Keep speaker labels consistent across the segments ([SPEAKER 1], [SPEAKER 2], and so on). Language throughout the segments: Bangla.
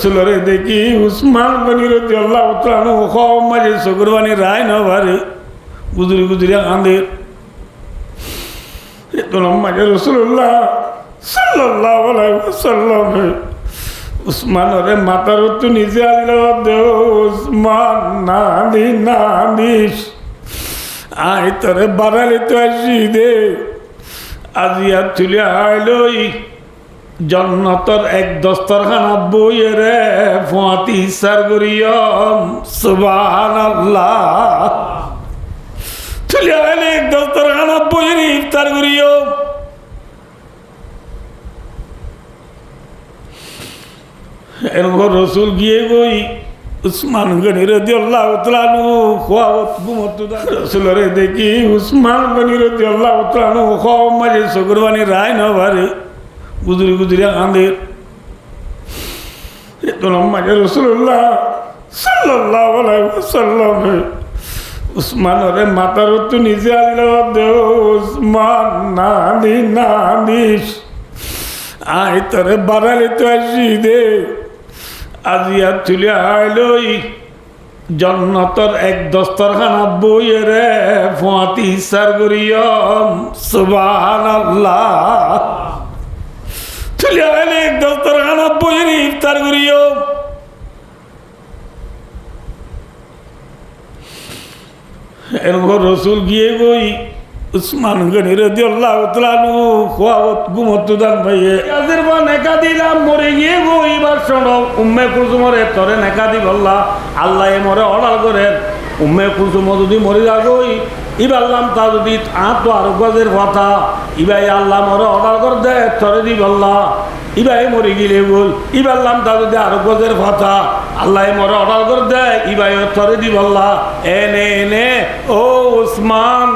[SPEAKER 1] রসুলরে দেখি উসমান গনি রাদিয়াল্লাহু তাআলা কম মাঝে শুকরবানি রায় নভারে গুজরি গুজরি আঁদের এত মাঝে রসুল্লাহ সাল্লাল্লাহু আলাইহি ওয়াসাল্লাম উসমানরে মাথার তো নিজে আল্লাহ দেও উসমান না দিস আই তোরে বাড়ালে তো আসি দে আজিয়া তুলে আইলই জন্নতর এক দস্তরখানা বইয়ে রে ফুয়াতি ইসার করিয়ম সুবহানাল্লাহ তুলে আইলে এক দস্তরখানা বইয়ের ইফতার করিয়ম এরপর রসুল গিয়ে বই উসমান গনি রাদিয়াল্লাহু তাআলা খোয়াত ঘুমত রসুলরে দেখি উসমান গনি রাদিয়াল্লাহু তাআলা কম মাঝে শুকরবানি রায় নভারে গুজরি গুজরি আঁদের এত মাঝে রসুল্লাহ সাল্লাল্লাহু আলাইহি ওয়াসাল্লাম উসমানরে মাথার তো নিজে আল্লাহ দেও উসমান না দিস আই তোরে বাড়ালে তো আসি দে আজিয়া তুলে আইলই জন্নতর এক দস্তরখানা বইয়ে রে ফুয়াতি ইসার করিয়ম সুবহানাল্লাহ তুলে আইলে এক দস্তরখানা বইয়ের ইফতার করিয়ম এরপর রসুল গিয়ে বই উসমান গনি রাদিয়াল্লাহু তাআলা খোয়াত ঘুমত দান ভাইয়ে আজের বা নেকা দিলাম মরে গিয়ে গো এবার শোনো উম্মে কুলসুমরে তোরে নেকা দিব আল্লাহ মরে অর্ডার করে উম্মে কুলসুম যদি মরে যাগই ইবাল্লাম তা যদি তো আর গজের কথা ইবাই আল্লাহ মরে অর্ডার করে দে তোরে দিব ইবাই মরে গিলে বল ইবাল্লাম তা যদি আর গজের কথা আল্লাহ মরে অর্ডার করে দে ইবাই তোরে দিব এনে ও উসমান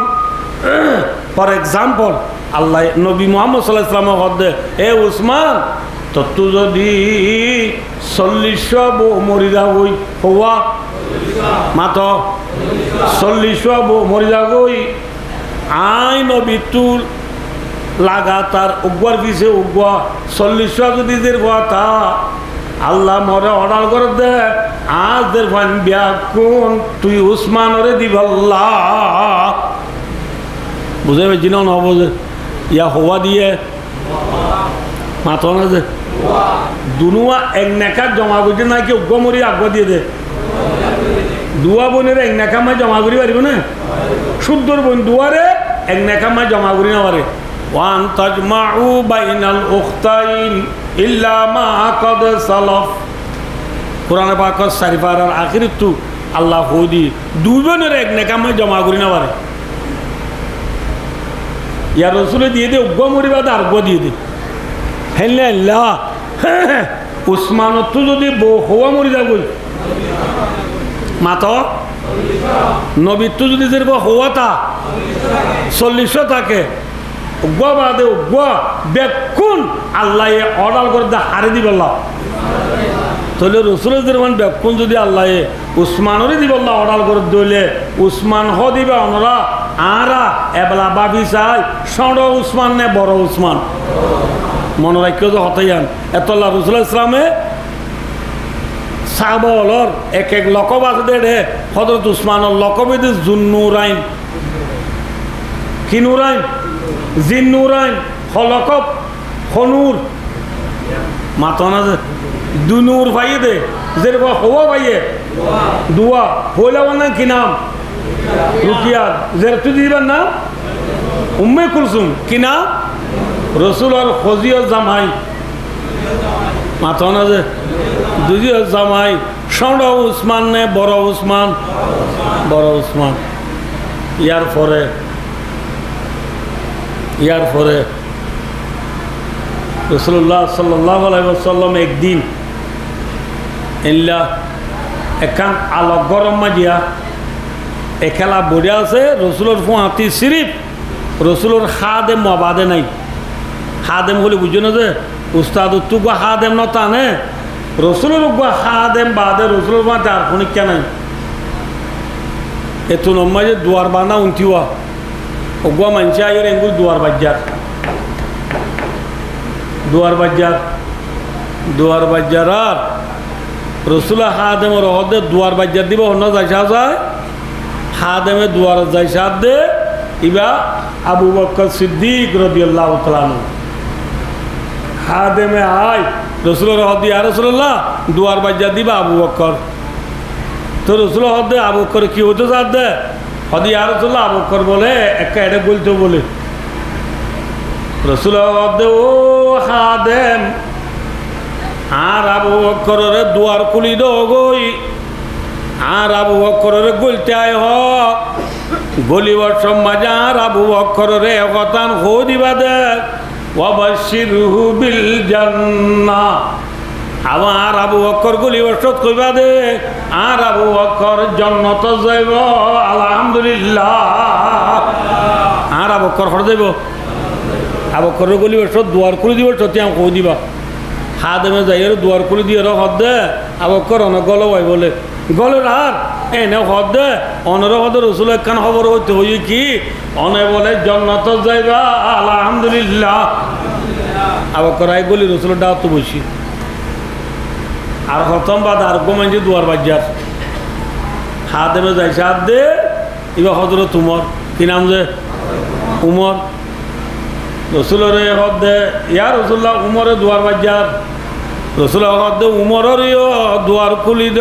[SPEAKER 1] ফর এক্সাম্পল আল্লাহ নবী মুহাম্মদ সাল্লাল্লাহু আলাইহি ওয়াসাল্লাম হদে এ উসমান তো তু যদি 40 বউ মরি যাবই হওয়া মাত 40 বউ মরি যাবই আই নবী তুর লাগাতার উগর পিছে উগা 40 যদি দের কথা আল্লাহ মরে অর্ডার করে দে আজ দের ফান বিয়া কোন তুই উসমানরে দিবাল্লাহ বুঝে পেয়েছি না বুঝে ইয়া হওয়া দিয়ে মাথা না যে দুনুয়া এক নেকা জমা করছে না কি উগ্রমরি আগুয়া দিয়ে দে দুয়া বোনের এক নেকা মায় জমা করি পারিব না শুদ্ধর বোন দুয়ারে এক নেকা মায় জমা করি না পারে ওয়ান তাজমাউ বাইনাল উখতাইন ইল্লা মা কাদ সালাফ কোরআনে পাক শরীফার আখিরে তু আল্লাহ হদি দুই বোনের এক নেকা মায় জমা করি না পারে ইয়া রসুলে দিয়ে দে উগ্র মরিবা আর উগ্র দিয়ে দে হেললে আল্লাহ উসমানত যদি বউ হওয়া মরি যাবই মাত নবীর তো যদি যে হওয়া তা 40 থাকে উগ্র বাদে উগ্র বেকুন আল্লাহ অর্ডার করে দে হারে দিব তাহলে রসুলের যেমন বেকুন যদি আল্লাহ উসমানরে দিব অর্ডার করে দিলে উসমান হ দিবে অনরা আরা এবলা বাবি চাই সড় উসমান নে বড় উসমান মনে রাখিও যে হতেই আন এতল্লা রসুল ইসলামে সাবলর এক এক লকব আছে দে হজরত উসমানের লকবে জুন্নুরাইন কি নুরাইন জিন্নুরাইন হলকব হনুর মাতনা যে দুনুর ভাইয়ে দে যে হওয়া ভাইয়ে দুয়া হইলা মানে কি নাম রুকিয়া যে তুই দিবার নাম উম্মে কুলসুম কি নাম রসুল আর ফজিও জামাই মাথা না যে দুজিও জামাই সড় উসমান নে বড় উসমান ইয়ার পরে রসুল্লাহ সাল্লাল্লাহু আলাইহি ওয়াসাল্লাম একদিন এল্লা একান আলো গরম মাজিয়া একেলা বড়িয়া আছে রসুলের ফুয়াতি সিরিফ রসুলের খাদেম মবাদে নাই খাদেম বলে বুঝো না যে উস্তাদ তুগা খাদেম ন টানে রসুলের উগা খাদেম বাদে রসুলের মাঝে আর পরীক্ষা নাই এত নম্বর যে দুয়ার বানা উন্তিওয়া উগা মানছে আইয়ের এগুলো দুয়ার বাজ্জার আর রসুল হাদেমের হদে দুয়ার বাজ্যার দিব অন্য যাইসা যায় হাদেমে দুয়ার যাইসা দে ইবা আবু বকর সিদ্দিক রাদিয়াল্লাহু তাআলা আনহু হাদেমে আয় রসুলের হদি আর রসুল্লাহ দুয়ার বাজ্যার দিবা আবু বকর তো রসুল হদে আবু বকর কি হতো যার দে হদি আর রসুল্লাহ আবু বকর বলে একা এটা বলতে বলে রসুল হদে ও হাদেম আর আবু বকরের দুয়ার খুলি দই আর আবু বকরের গলতে আয় হ গলিবার সমাজে আর আবু বকরের একতান হো দিবা দে ওয়াবাশশিরহু বিল জান্নাহ আমার আবু বকর গলিবার সত কইবা দে আর আবু বকর জান্নাত যাইব আলহামদুলিল্লাহ আর আবু বকর হর যাইব আবু বকরের গলিবার সত দুয়ার খুলি দিব সত্যি আমি হো দিবা হাদেমে যাই দুয়ার খুলি দিয়ে হদ দে আবু বকর অনেক গল ভাই বলে গলের আর এনে হদ দে অনের হদে রসুল একখান খবর হইতে হই কি অনে বলে জন্নত যাইবা আলহামদুলিল্লাহ আবু বকর আই গলি রসুলের দাওয়াত তো বসি আর হতম বাদ আর গোমাইজি দুয়ার বাজ্যার হাদেমে যাই সাদ দে এবার হজরত উমর কি নাম যে উমর রসুলের হদ দে ইয়ার রসুল্লাহ উমরে দুয়ার বাজ্যার রসুলের হদ দে উমরের দুয়ার খুলি দ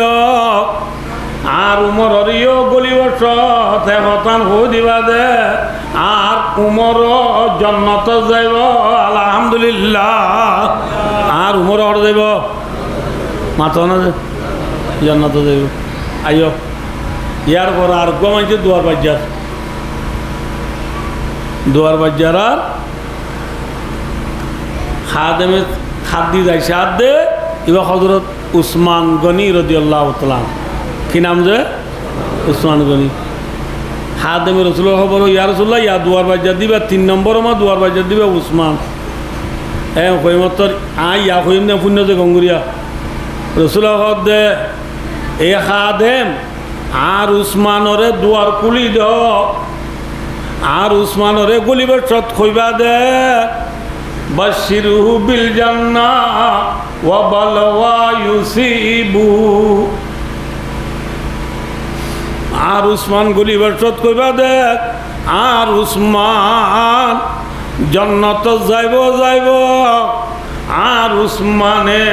[SPEAKER 1] আর উমরের গলি বসতে হতান হো দিবা দে আর উমর জন্নত যাইব আলহামদুলিল্লাহ আর উমর হর যাইব মাথা না জন্নত যাইব আইয় ইয়ার পর আর গমাইছে দুয়ার বাজ্যার আর খাদেমে খাদ্দি যাই সাদ দে এবার হজরত উসমান গনি রাদিয়াল্লাহু তাআলা কি নাম যে উসমান গনি খাদেমে রসুলের খবর ইয়া রাসূলুল্লাহ ইয়া দুয়ার বাজ্যার দিবা 3 নম্বর মা দুয়ার বাজ্যার দিবা উসমান কইমতর আই ইয়া কইম না পুণ্য যে গঙ্গুরিয়া রসুলের হদ দে এ খাদেম আর উসমানরে দুয়ার খুলি দ আর উসমানরে গলিবার সত কইবা দে বাশশিরহু বিল জান্নাহ ওয়া বালওয়া ইউসিবু আর উসমান গলিবার সত কইবা দে আর উসমান জান্নাত যাইব আর উসমানে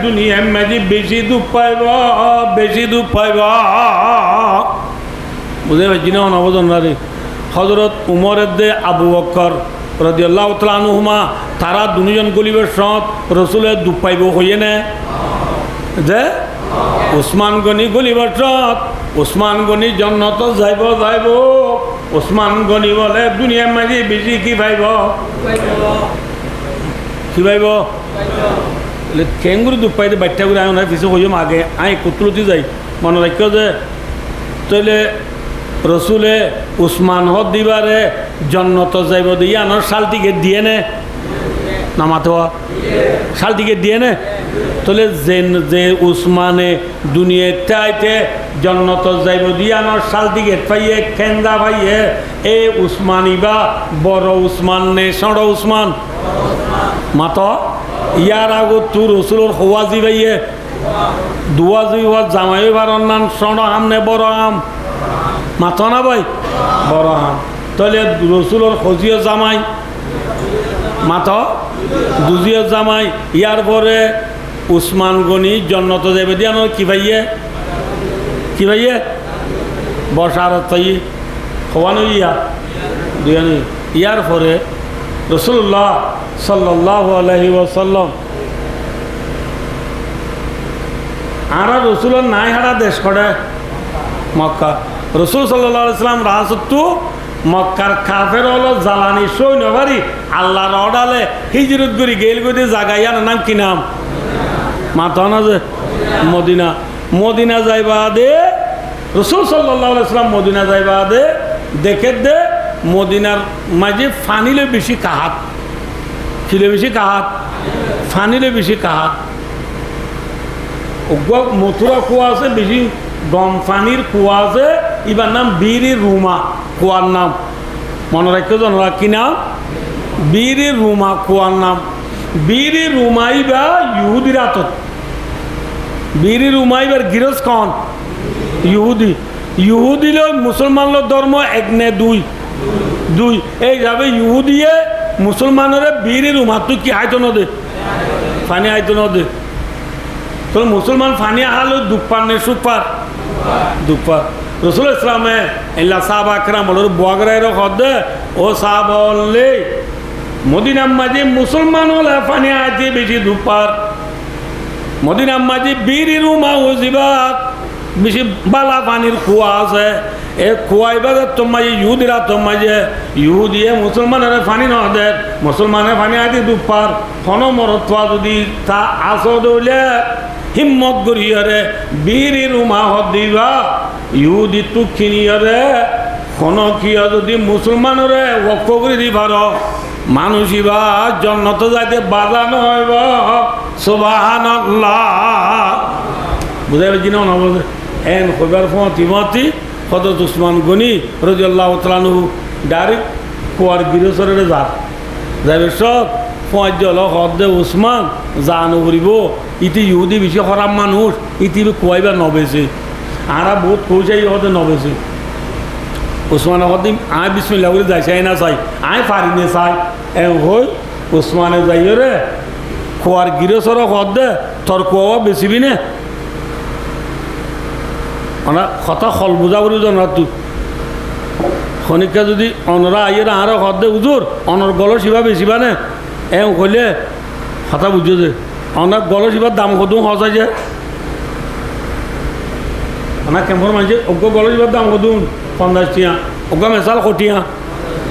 [SPEAKER 1] দুনিয়ার মাঝে বেশি দুঃখ পাইব বুঝতে পারছি না নবজন রে হজরত উমরের দে আবু বকর রাদিয়াল্লাহু তাআলা আনহুমা তারা দুজন গলিবের সৎ রসুলের দুঃখ পাইব হইয়ে নে যে উসমান গনি গলিবের সৎ উসমান গনি জন্নত যাইব উসমান গনি বলে দুনিয়ার মাঝে বেশি কি পাইব কেঙ্গুরি দুঃখ পাইতে বাচ্চা করে আয় কিছু হইম আগে আই কুতলতি যাই মনে রাখিও যে তৈলে রসুলে উসমান হদ দিবারে জন্নত যাইব দিয়ে আনার শাল টিকেট দিয়ে নে নামাতে শাল টিকেট দিয়ে নে তাহলে যে উসমানে দুনিয়াতে জন্নত যাইব দিয়ে আনার শাল টিকেট পাইয়ে কেন্দা পাইয়ে এ উসমানিবা বড় উসমান নে সড় উসমান মাত ইয়ার আগত তোর রসুলোর হওয়াজি পাইয়ে দুয়াজি হওয়া জামাই বারণ নাম সড় আম নে বড় আম মাথ না ভাই বড় হাম তাহলে রসুলোর খজিও জামাই মাথ দুজিও জামাই ইয়ার পরে উসমান গনি জন্নত যাবে দিয়া নয় কি ভাইয়ে বসার তাই হওয়ানো ইয়া দুয়ানি ইয়ার পরে রসুল্লাহ সাল্লাল্লাহু আলাইহি ওয়াসাল্লাম আরা রসুলের নাই হারা দেশ করে মক্কা রসুল সাল্লাল্লাহু আলাইহি ওয়াসাল্লাম রাসূলু মক্কার কাফের হলো জ্বালানি সৈন্যবাড়ি আল্লাহর অর্ডারে হিজরত করি গেল গদি জাগাইয়ার নাম কি নাম মাথা না যে মদিনা যাইবা দে রসুল সাল্লাল্লাহু আলাইহি ওয়াসাল্লাম মদিনা যাইবা দে দেখে দে মদিনার মাঝে ফানিলে বেশি কাহাত খিলে বেশি কাহাত ফানিলে বেশি কাহাত মথুরা কুয়া আছে বেশি গম পানির কুয়া আছে এবার নাম বীরি রুমা কুয়ার নাম মনে রাখতে জানা কি নাম বীরি রুমা কুয়ার নাম বীরি রুমাই বা ইহুদির হাতত বীরের উমাইবার গিরস কন ইহুদি ইহুদি লো মুসলমান লো ধর্ম এক নে দুই দুই এই যাবে ইহুদিয়ে মুসলমানের বীরের উমা তুই কি আয়তো নদে ফানি আয়তো নদে তো মুসলমান ফানি আলো দুপার নে সুপার দুপার রসুল ইসলামে এল্লা সাহাবা আকরাম বলর বগরাইর হদে ও সাহাবা বললে মদিনার মাঝে মুসলমান হলে ফানি আইতে বেশি দুপার মদিনার মাঝে বীরের উমা ওজিবাত বেশি বালা পানির কুয়া আছে এ কুয়া এবার তোমার ইহুদিরা তোমার যে ইহুদিয়ে মুসলমানের পানি ন দে মুসলমানের পানি আদি দুপার হন মরত্বা যদি তা আসো দৌলে হিম্মত গড়িয়রে বীরের উমা হদ দিবা ইহুদি তুখিনিয়রে হন কিয় যদি মুসলমানরে ওয়াক্ফ করে দিবার মানুষিবা জন্নত যাইতে বাধা নয় সুবহানাল্লাহ বুঝাই পারছি না বলছে এন খবর ফতি হজরত উসমান গনি রাদিয়াল্লাহু তাআলা আনহু ডাইরেক্ট কুয়ার গিরসরে যাবে সব ফজ জল হদে উসমান জানো করিব ইতি ইহুদি বেশি খারাপ মানুষ ইতি কুয়াইবা নবেছে আরা বহুত কৌশাই হদে নবেছে উসমান হদিম আয় বিসমিল্লাহ করে যাই চাই না চাই আয় পারি নে চাই এ হই উসমানে যাইও রে কুয়ার গিরসর হদে তোর কুয়া বেচিবি নে ওনা কথা হল বুঝা করি জানা তুই খনিকা যদি অনরা আইয়ের আর হদে উজুর অনর গল শিবা বেচিবা নে এও কইলে কথা বুঝো যে অনার গল শিবার দাম কত হসা যে ওনা কেমন মানছে অজ্ঞ গল শিবার দাম কত 50 টিয়া অজ্ঞ মেশাল কটিয়া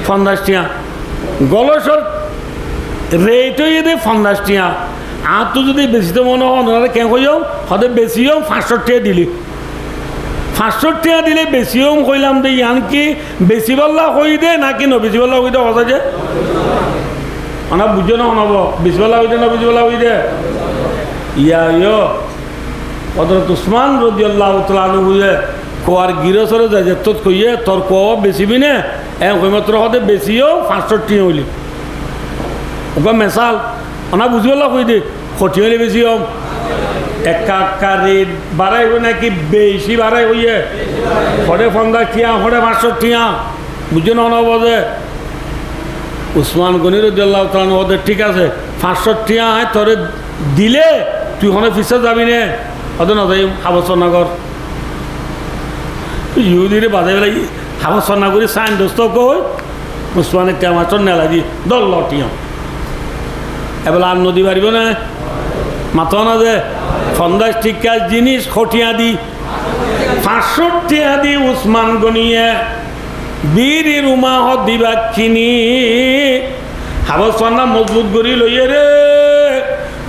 [SPEAKER 1] 50 টিয়া গলসর রেটও যদি 50 টিয়া আর তো যদি বেশি তো মনে হয় ওনারা কেন কইও হদে বেশিও 500 টিয়া দিলি 500 টিয়া দিলে বেশিও কইলাম দে ইয়ান কি বেশি বল্লা কই দে নাকি নবেশি বল্লা কই দে কথা যে ওনা বুঝো না হনব বেশি বল্লা কই দে নবেশি বল্লা কই দে ইয়া ইয়ো হযরত উসমান রাদিয়াল্লাহু তাআলা আনহু কোয়ার গিরসরে যায় যে তোর কইয়ে তোর কোয়া বেশিবি নে এ কইমাত্র হদে বেশিও 500 টিয়া হইলি ওগা মেশাল ওনা বুঝি বল্লা কই দে খটি হইলে বেশি হম একা রেট বাড়াই হই নাকি বেশি বাড়াই হইয়ে হরে 50 টিয়া হরে 500 টিয়া বুঝে না বজে উসমান গনি রাদিয়াল্লাহু তাআলা ওদের ঠিক আছে 500 টিয়া তোরে দিলে তুই হনে ফিসে যাবি নে ওদের না যাই হাবসনগর ইহুদিরে বাজাই লাগি হাবসনগরে সাইন দোস্ত কই উসমানে কেমাচর নেলা দি 10 টিয়া এবার আর নদী পারিব না মাথা না যে 50 টিকা জিনিস খটিয়া দি 500 টিয়া দি উসমান গনিয়ে বীরের উমা হদ দিবা কিনি হাবসনা মজবুত করি লইয়ে রে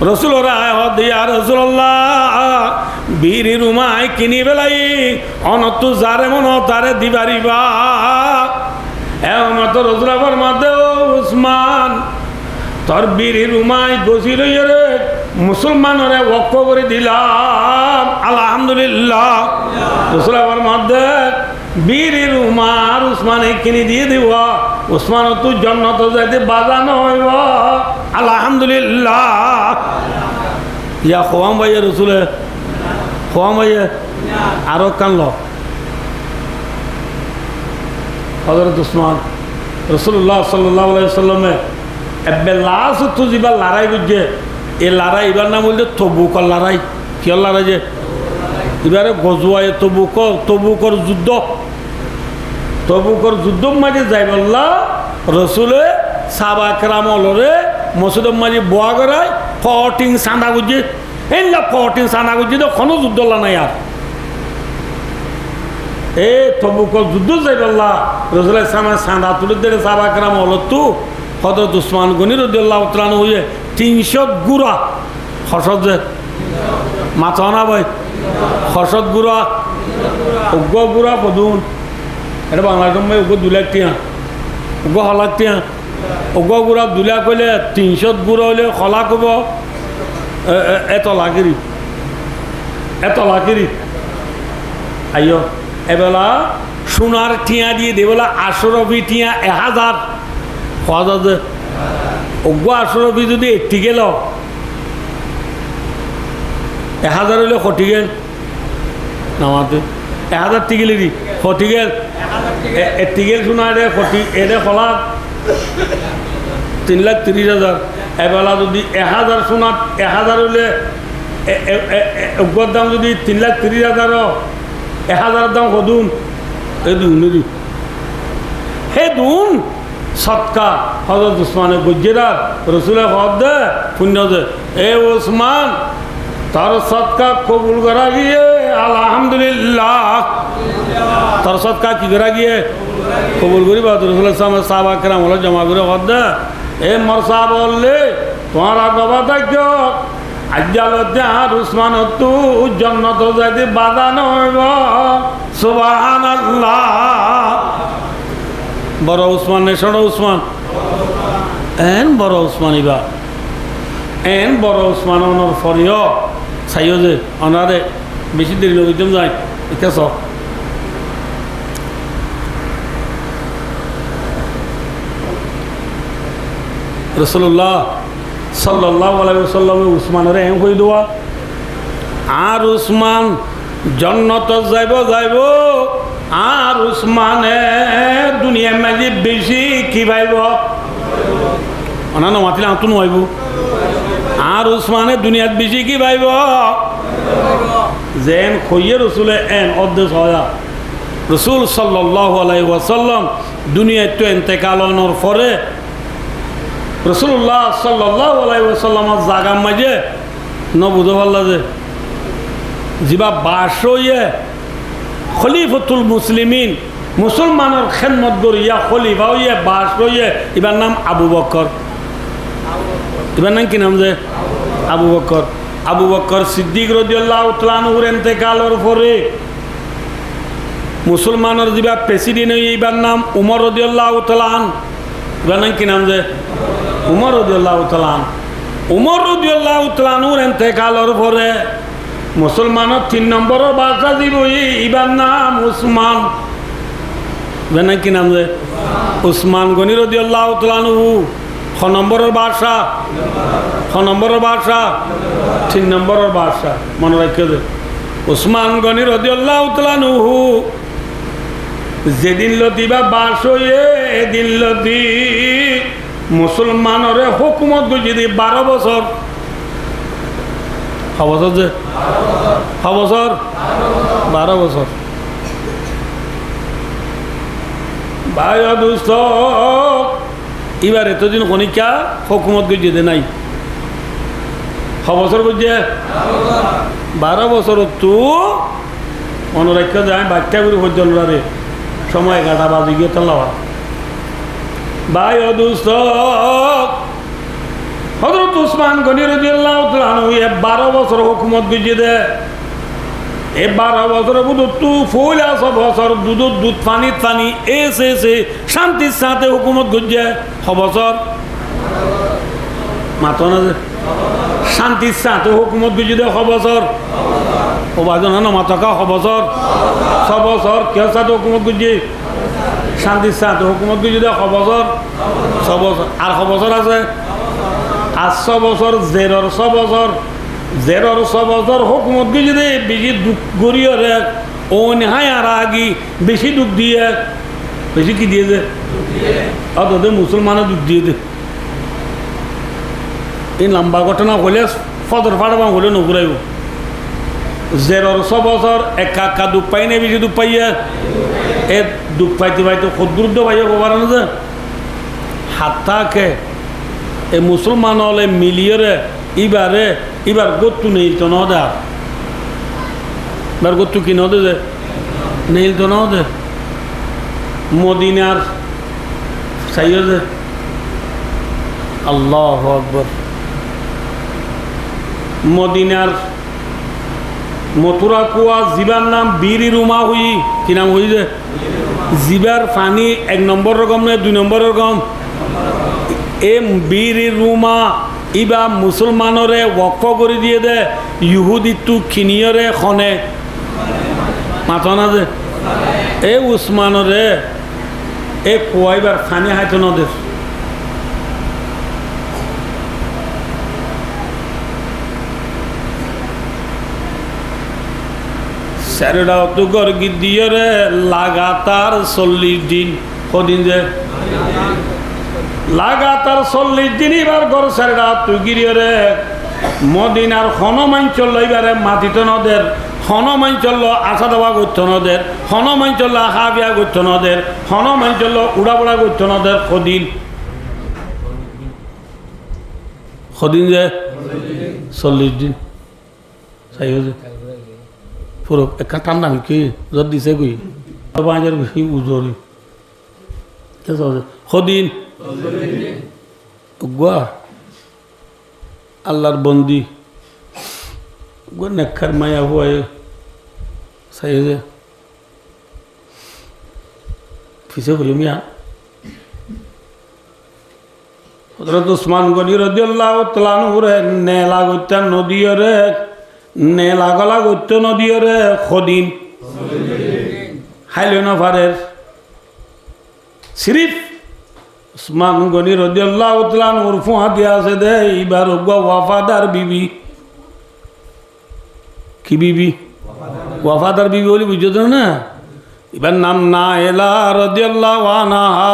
[SPEAKER 1] রসুল রায় হদ ইয়া রাসূলুল্লাহ বীরের উমায় কিনি বেলাই অনত যারে মন তারে দিবারিবা এমত রসুলাবার মধ্যে উসমান তোর বীরের উমায় গছি লইয়ে রে মুসলমানরে ওয়াক্ফ করে দিলাম আলহামদুলিল্লাহ রসুলাবার মধ্যে বীরের উমার উসমানে কিনে দিয়ে দিব উসমান তুই জন্নত যাইতে বাজানো হইব আলহামদুলিল্লাহ ইয়া খোয়াম ভাইয়া রসুলে খোয়াম ভাইয়া আরো কানল হযরত উসমান রাসূলুল্লাহ সাল্লাল্লাহু আলাইহি ওয়াসাল্লামে এবে লাস তো জিবা লড়াই বুঝে এই লড়াই এবার নাম বলতে তবুকর লড়াই কি লড়াই যে এবারে গজওয়ায়ে তবুকর যুদ্ধ মাঝে যাই বললা রসুলে সাহাবা কেরাম অলরে মসজিদ মাঝে বোয়া করায় 14 সান্দা গুজি এলা 14 সান্দা গুজি তো কোনো যুদ্ধ নাই আর এ তবুকর যুদ্ধ যাই বললা রসুলের সামনে সান্দা তুলে দিলে সাহাবা কেরাম অলতু হযরত উসমান গনি রাদিয়াল্লাহু তাআলা হইয়ে 300 গুড়া হসদ যে মাথা না ভাই হসদ গুড়া উগ্র গুড়া পদুন এটা বাংলা সময় উগ্র 2 লাখ টিয়া উগ্র হলাক টিয়া উগ্র গুড়া 2 লাখ হইলে 300 গুড়া হইলে খলা কব এত লাকিরি আইয় এবেলা সোনার টিয়া দিয়ে দেবেলা 800 টিয়া 1000 হজাদ উগ্র 800 যদি এটি গেল 1000 হইলে খটি গেল নামাতে 1000 টিগেলেরই খটি গেল টিগেল শোনা এটা খটি এটা খোলা 3,30,000 এবেলা যদি 1000 শোনা 1000 হইলে উগ্র দাম যদি 3,30,000 1000 দাম কদুন এই দুই হে দুন সৎকা হযরত উসমানে গজ্জেরা রসুলে হদ দে পুণ্য দে এ উসমান তার সৎকা কবুল করা গিয়ে আলহামদুলিল্লাহ তার সৎকা কি করা গিয়ে কবুল করি বা রসুল সাহাবা কেরাম হলে জমা করে হদ দে এ মরসা বললে তোমার আগবা থাকছ আজ্জালতে আর উসমান তু জন্নত যদি বাধা নইব সুবহানাল্লাহ বড় উসমান নে ছোট উসমান এন বড় উসমান ইবা এন বড় উসমান অনর ফরিয় চাইও যে অনারে বেশি দেরি লগিতম যায় এটা সব রসুল্লাহ সাল্লাল্লাহু আলাইহি ওয়াসাল্লাম উসমানের এম কই দেওয়া আর উসমান জন্নত যাইব আর উসমানে দুনিয়ার মাঝে বেশি কি পাইব অনানো মাতিলে আঁতু নইব আর উসমানে দুনিয়াত বেশি কি পাইব যেন খইয়ে রসুলে এন অর্ধেক হয় রসুল সাল্লাল্লাহু আলাইহি ওয়াসাল্লাম দুনিয়ায় তো এন্তেকালনের পরে রসুল্লাহ সাল্লাল্লাহু আলাইহি ওয়াসাল্লামের জাগার মাঝে নবুধ পাল্লা যে যিবা বাস হইয়ে খলিফতুল মুসলিমিন মুসলমানের খেদমত করিয়া খলিফা হইয়ে বাস হইয়ে এবার নাম আবু বকর এবার নাম কি নাম যে আবু বকর সিদ্দিক রাদিয়াল্লাহু তাআলা আনহুর ইন্তেকালের পরে মুসলমানের যিবা প্রেসিডেন্ট হইয়ে এবার নাম উমর রাদিয়াল্লাহু তাআলা আন এবার নাম কি নাম যে উমর রাদিয়াল্লাহু তাআলা আন উমর রাদিয়াল্লাহু তাআলা আনহুর ইন্তেকালের পরে মুসলমানের 3 নম্বরের বাদশা দিব ইবার নাম উসমান জানা কি নাম যে উসমান গনি রাদিয়াল্লাহু তাআলা আনহু 6 নম্বরের বাদশা 3 নম্বরের বাদশা মনে রাখতে দে উসমান গনি রাদিয়াল্লাহু তাআলা আনহু যেদিন লতিবা বাস হয়ে এদিন লতি মুসলমানের হুকুমত যদি 12 বছর বছর যে বছর 12 বছর ভাই দুস্থ এবার এতদিন কনিকা হুকুমত গিয়ে নাই বছর বুঝছে 12 বছর তো অনুরাখ্য যায় বাচ্চা করে পর্যন্তরে সময় 11টা বাজে গিয়ে তাল্লা ভাই দুস্থ হযরত উসমান গনি রাদিয়াল্লাহু তাআলা আনহু 12 বছর হুকুমত গুজিয়ে দে এই 12 বছর বুধ তু ফুল আসব বছর দুধ পানি এসে শান্তির সাথে হুকুমত গুজিয়ে বছর মাতো না যে শান্তির সাথে হুকুমত গুজিয়ে দে বছর ও বাজন না মাতকা বছর 6 বছর কে সাথে হুকুমত গুজিয়ে শান্তির সাথে হুকুমত গুজিয়ে দে বছর 6 বছর আর বছর আছে 800 বছর জেরর 6 বছর হুকুমত গিয়ে যদি বেশি দুঃখ গড়িয়ে রে ও নেহায় আর আগি বেশি দুঃখ দিয়ে বেশি কি দিয়ে দে অতদের মুসলমানের দুঃখ দিয়ে দে এই লম্বা ঘটনা হলে ফদর ফাড়বা হলে নঘুরাইব জেরর 6 বছর একা দুঃখ পাই না বেশি দুঃখ পাইয়া এ দুঃখ পাইতে ক্ষুদ্রুদ্ধ পাইয়া খবর না যে হাতটাকে এই মুসলমান হলে মিলিয়ে এবার গত্তু নেই তো ন দে এবার গত্তু কি নদে যে নেই তো ন দে মদিনার চাইও যে আল্লাহু আকবার মদিনার মথুরা কুয়া জিবার নাম বীরি রুমা হই কি নাম হই যে জিবার পানি 1 নম্বর রকম না 2 নম্বর রকম এম বীর রুমা ইবা মুসলমানরে ওয়াকফ করে দিয়ে দে ইহুদিতু খিনিয়রে খনে মাথা না যে এ উসমানরে এ কুয়াইবার ফানি হাইতো নদের স্যারেরাও তো গর গিয়ে রে লাগাতার 40 দিন কদিন যে লাগাতার 40 দিন এবার গর স্যারেরা তো গিয়ে রে মদিনার হনমাঞ্চল এবারে মাটিত নদের হনমাঞ্চল আসা দেওয়া করতো নদের হনমাঞ্চল আহা বিয়া করতো নদের হনমাঞ্চল উড়াবড়া করতো নদের কদিন কদিন যে 40 দিন চাই হয়েছে পুরো একটা ঠান্ডা কি যত দিছে কই বাজার উজরি কদিন গোয়া আল্লাহর বন্দি গো নেখার মায়া হয়ে চাই হয়েছে ফিসে হইল মিয়া হযরত উসমান গনি রাদিয়াল্লাহু তাআলা আনহু রে নেলা গইতা নদীরে নেলা গলা গইত নদীরে খদিন হাইলো না পারের সিরিফ উসমান গনি রাদিয়াল্লাহু তাআলা আনহুর ফুয়া দিয়া আছে দে এবার ওয়াফাদার বিবি কি বিবি ওয়াফাদার বিবি বলি বুঝছো না এবার নাম না এলা রাদিয়াল্লাহু আনহা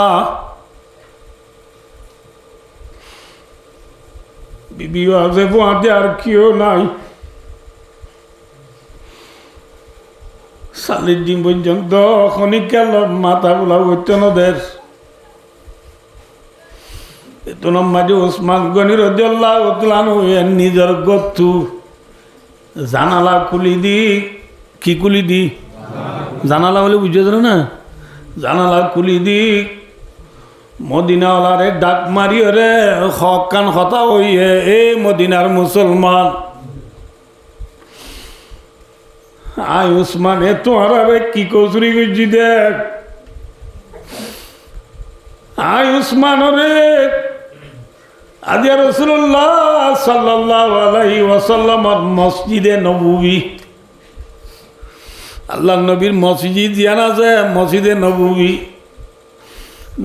[SPEAKER 1] বিবি আছে ফুয়াতে আর কেউ নাই 40 দিন পর্যন্ত খনিক গেল মাথা বোলা করতো নদের এত মাঝে ওসমান গনি রাদিয়াল্লাহু তাআলা আনহু নিজের গত্তু জানালা খুলি দি কি খুলি দি জানালা বলে বুঝছো না জানালা খুলি দি মদিনাওয়ালারে ডাক মারিও রে হক কান হতা হইয়ে এ মদিনার মুসলমান আয় উসমান এ তোমার কি কচুরি করছি দেখ আয় উসমান রে আজ রাসূলুল্লাহ সাল্লাল্লাহু আলাইহি ওয়াসাল্লাম মসজিদে নববী আল্লাহ নবীর মসজিদ জানা যায় মসজিদে নববী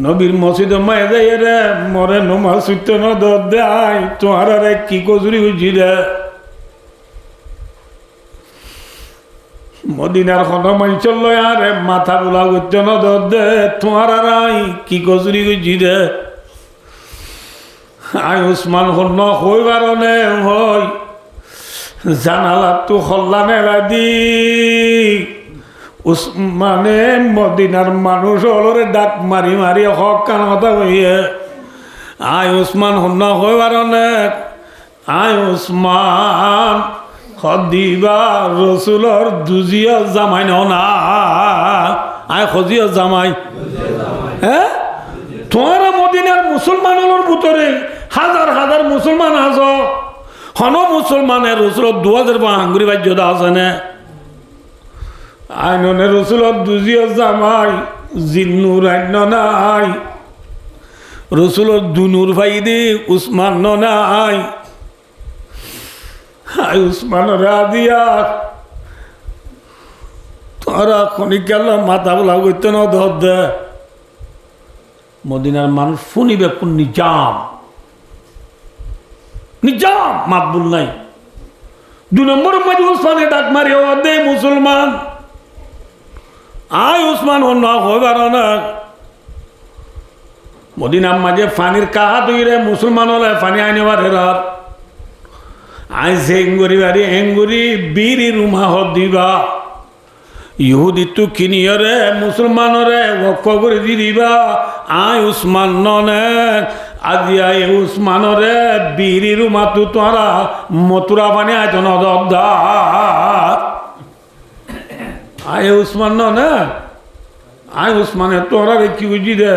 [SPEAKER 1] নবীর মসজিদ মায়ে যাই রে মরে নমাজ সুত্য ন দেয় তোমার রে কি কচুরি হয়েছি রে মদিনার হনমাঞ্চল লয় আরে মাথা বোলা করত ন দে তোমার আর কি কচুরি হয়েছি রে আই উসমান হন হইবার নে হই জানালা তো হল্লা মেলা দি উসমানে মদিনার মানুষ হলরে ডাক মারি মারি হক কান কথা কইয়ে আয় উসমান হন হইবার অনেক আয় উসমান হদিবা রসুলর দুজিয়া জামাই না আয় খজিয়া জামাই হ্যাঁ তোমার মদিনার মুসলমান হলোর ভিতরে হাজার হাজার মুসলমান আস হন মুসলমানের রসুল 2000 আঙ্গুরি বাজ্য আছে না আইননে রসুলত দুজিয়া জামাই জিন্নুর আইন নাই রসুলত দুনুর ভাইদি উসমান নাই আই উসমান রাদিয়া তোরা খনি গেল মাথা বলা করতে না ধর দে মদিনার মানুষ শুনিবে কোন নিজাম নিজাম মাতবুল নাই 2 নম্বর মাঝে উসমানে ডাক মারি ও দে মুসলমান আয় উসমান হন হইবার না মদিনার মাঝে ফানির কাহা তৈরে মুসলমান হলে ফানি আইনেবার হেরার আই সেঙ্গুরি বাড়ি এঙ্গুরি বীরি রুমা দিবা ইহুদি তো কিনিয়রে মুসলমানরে ওয়াক্ফ করে দি দিবা আয় উসমান ননে আজি আয় উসমানরে বীরি রুমা তো তোরা মথুরা পানি আয়তো নদা আয় উসমান না আয় উসমানের তোরা রে কি বুঝি দে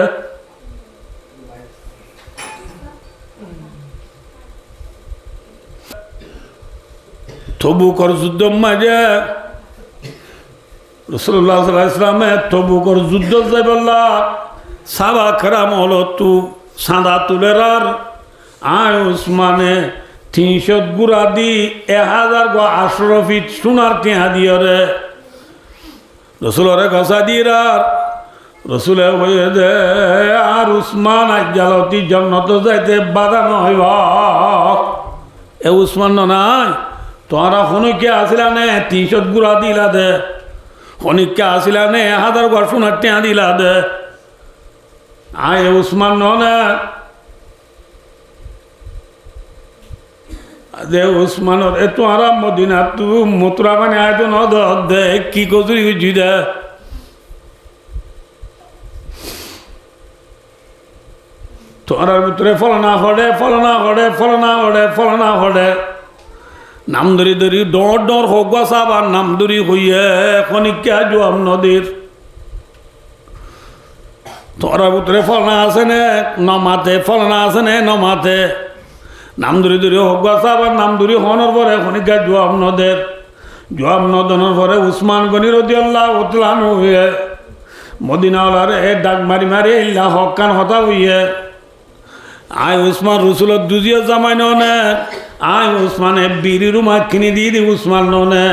[SPEAKER 1] তবুকর যুদ্ধ মাঝে রাসূলুল্লাহ সাল্লাল্লাহু আলাইহি ওয়াসাল্লাম তবুকর যুদ্ধ যাই বললা সাবা খারাম হলো তু সাদা তুলেরার আয় উসমানে 300 গুড়া দি 1000 গো আশরফিত সোনার টিহা দিয়ে রে রসুলরে ঘষা দিরার রসুলে হয়ে দে আর উসমান আজ্জালতি জন্নত যাইতে বাধা নহইব এ উসমান নাই তোরা শুনো কে আসিলা নে 300 গুড়া দিলা দে অনেককে আসিলা নে 1000 ঘর সোনার টিয়া দিলা দে আয় উসমান না দে উসমানের এত আরাম মদিনা তু মথুরা মানে আয় তো নদ দে কি কচুরি বুঝি দে তোমার ভিতরে ফলনা হড়ে নাম ধরি ধরি ডর হোক সাবার নাম ধরি হইয়ে খনিকা জোয়াম নদীর তোমার ভিতরে ফলনা আছে নে নমাতে নাম ধরি হোক সাবার নাম ধরি হনর পরে খনিকা জোয়াম নদনের পরে উসমান গনি রাদিয়াল্লাহু তাআলা হইয়ে মদিনাওয়ালারে ডাক মারি ইল্লা হকান হতা হইয়ে আয় উসমান রসুলত দুজিয়া জামাই নে আয় উসমানে বিড়ি রুমা কিনে দিয়ে দি উসমান নে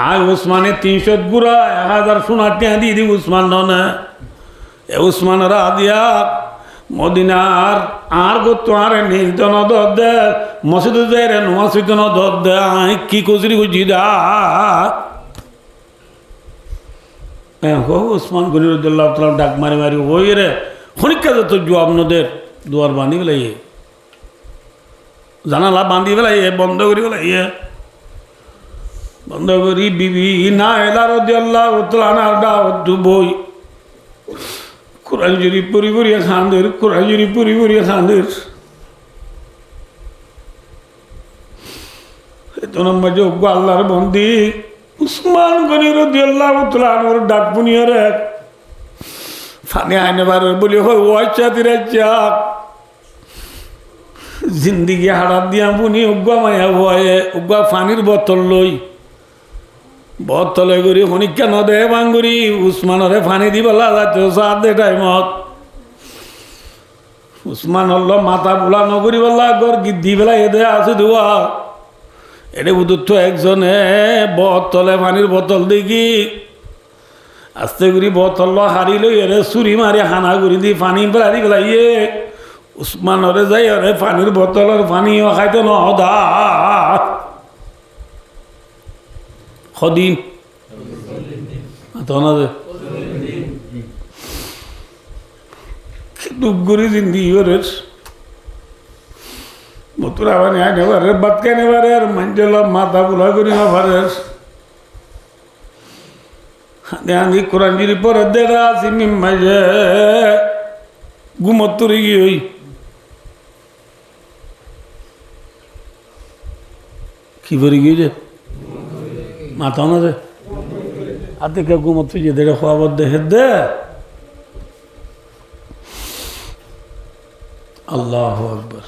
[SPEAKER 1] আয় উসমানে 300 গুড়া 1000 সোনার টিয়া দিয়ে দি উসমান নে এ উসমানরা দিয়া মদিনার আর গো আর নির্জন দে মসজিদ যায় রে মসজিদ দে আয় কি কচুরি গুজি দা হো উসমান গনি রাদিয়াল্লাহু তাআলা ডাক মারি ওই রে খনিকা যত জবাব নদের দুয়ার বাঁধি পেলাইয়ে জানালা বাঁধি পেলাইয়ে বন্ধ করি পেলাইয়ে বন্ধ করি বিবি না এলা রাদিয়াল্লাহু তাআলা দাওয়াত বই কোরআন শরীফ পড়ি খানদের এত নম্বর যোগ্য আল্লাহর বন্দি উসমান গনি রাদিয়াল্লাহু তাআলার ডাক বুনিয়ে রে ফানি আইনে বার বলি ওয়াইচা চাক জিন্দিগি হারাত দিয়া বুনি উগ্গা মায়া ভয়ে উগ্গা ফানির বোতলে করি হনিকা নদে বাঙ্গুরি উসমানরে ফানি দিবেলা যাচ্ছে সাথে টাইমত উসমান হল মাথা বুলা নগরি বললা গর গিদ্দি বেলা এদে আছে দুয়া এটা বুধুত্ব একজনে বোতলে পানির বোতল দেখি আস্তে করি বোতল হারি লই এরে চুরি মারি হানা করি দি পানি পেলাই পেলাইয়ে উসমানরে যাই আরে পানির বোতলের পানিও খাইতে নহদা সদিন দুগুরি জিন্দি ওরের মতুরা বানি আগে বারে বাদ কেনে বারে আর মঞ্জল মাথা বুলা করি না বারের আমি কোরআন জিরি পরে দেড়া আছি মিম্মাইজে গুমত্তরি গিয়ে কি করে গিয়েছে মাথা না রে হাতে কে ঘুমত যে দেড়ে খাওয়াবার দেখে দে আল্লাহ আকবার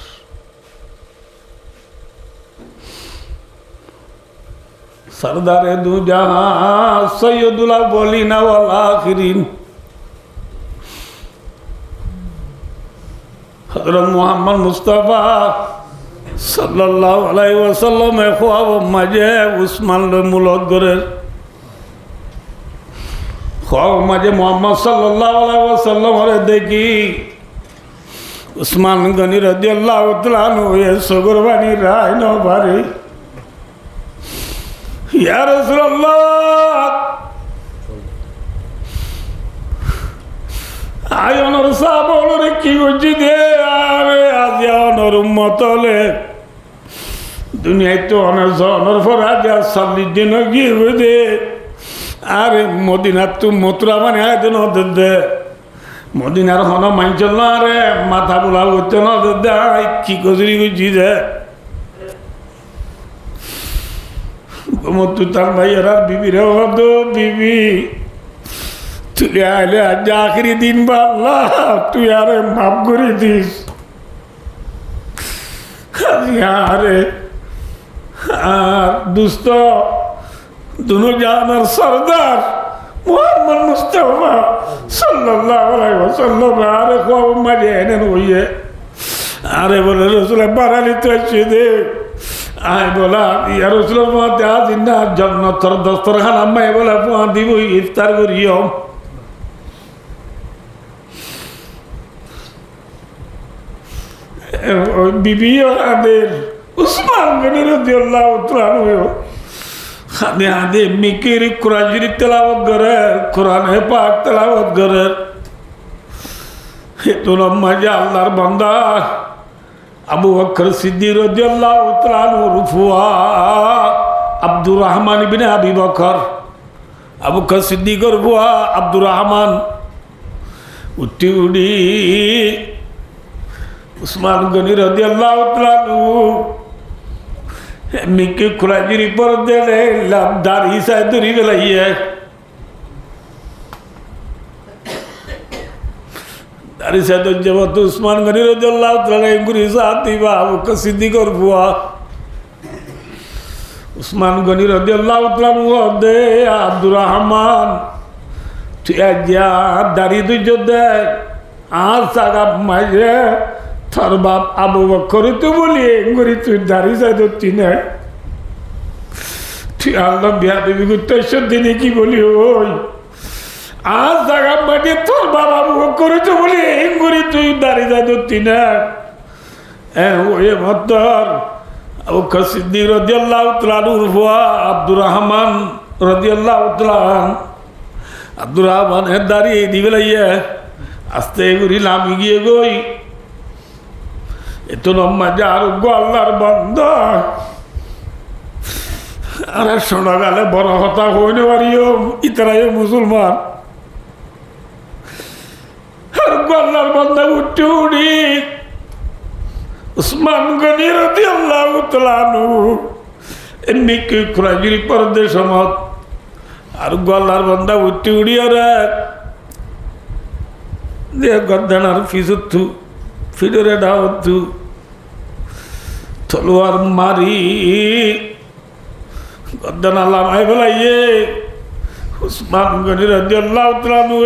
[SPEAKER 1] सरदार दू जहां सैयदुल अव्वलीन वल आखिरीन हजरत मोहम्मद मुस्तफा सल्लल्लाहु अलैहि वसल्लम ख्वाब मजे उस्मान मुलक करे ख्वाब मजे मोहम्मद सल्लल्लाहु अलैहि वसल्लम रे देखी उस्मान गनी रदियल्लाहु तआला अन्हु ये सगरवानी राय न भारी या रसूलुल्लाह आय अनर साबोलरे की बुझी दे आरे आज अनर उम्मतले दुनिया तो अनर जनर फराजा 40 दिन गिয়ে দে আরে মদিনা তো মথুরা মানে আয়তন দে মদিনার হন মাইচল না রে মাথা বুলা হইতো না দে কি কজরি বুঝি দে মত তার ভাইয়েরা বিবি রে দো বিবি তুই আইলে আজ আখরি দিন বাল্লা তুই আরে মাফ করে দিস আরে আর দুস্ত দুনো জানার সরদার মোহাম্মদ মুস্তাফা সাল্লাল্লাহু আলাইহি ওয়াসাল্লাম আরে খুব মজা এনে হইয়ে আরে বলে রাসূল বারালি তো দে আয় বলা ইয়া রাসূলুল্লাহ দা জিন্না জান্নাতের দস্তরখান আম্মাই বলা পোয়া দিব ইফতার করিও বিবি আমাদের উসমান গনি রাদিয়াল্লাহু তাআলা হাদে হাদে মিকির কোরআন শরীফ তেলাওয়াত করে, কোরআনে পাক তেলাওয়াত করে। হেতু লম্মাজে আল্লাহর বান্দা আবু বকর সিদ্দিক রাদিয়াল্লাহু তাআলা আনহু ফুয়া আব্দুর রহমান ইবনে আবি বকর, আবু বকর সিদ্দিকের ফুয়া আব্দুর রহমান উঠি উঠি উসমান গনি রাদিয়াল্লাহু তাআলা আনহু মিকি কুরাজির পর দেলে লাভদার হিসায় দূরি বেলাইয়ে দারি সাদ জবাত উসমান গনি রাদিয়াল্লাহু তাআলা গুরি সাথী বা আবু বকর সিদ্দিকের ফুয়া উসমান গনি রাদিয়াল্লাহু তাআলা দে আব্দুর রহমান তুই আজ্ঞা দাড়ি তুই দে আর সাগা মাঝে তোর বাপ আবু বকর তো বলি গুরি তুই দাড়ি চাই ধরতি না, তুই আল্লাহ বিয়া দেবী গুত্তেশ্বর দিনে কি বলি ওই আর জায়গা মাঠে তোর বাপ আবু বকর তো বলি গুরি তুই দাড়ি চাই ধরতি না। ওই ভদ্র আবু বকর সিদ্দিক রাদিয়াল্লাহু তাআলা আনহুর ফুয়া আব্দুর রহমান রাদিয়াল্লাহু তাআলা আব্দুর রহমানের দাড়ি দিবে লাইয়া আস্তে গুরি লামি গিয়ে গই এত লম্বা যে আরোগ্য আল্লাহর বান্দা আরে শোনা গেলে বড় হতা হইনে পারিও ইতারাই মুসলমান আরোগ্য আল্লাহর বান্দা উঠে উঠি উসমান গনি রাদিয়াল্লাহু তাআলা আনহু এমনি কি খুরাজির পর্দে সমত আরোগ্য আল্লাহর বান্দা উঠে উঠি আরে দে গদ্দানার ফিসুত্তু ফিডরে ডাওতু তলোয়ার মারি গদ্দান লামাই ফেলাইয়ে উসমান গনি রাদিয়াল্লাহু তাআলা আনহু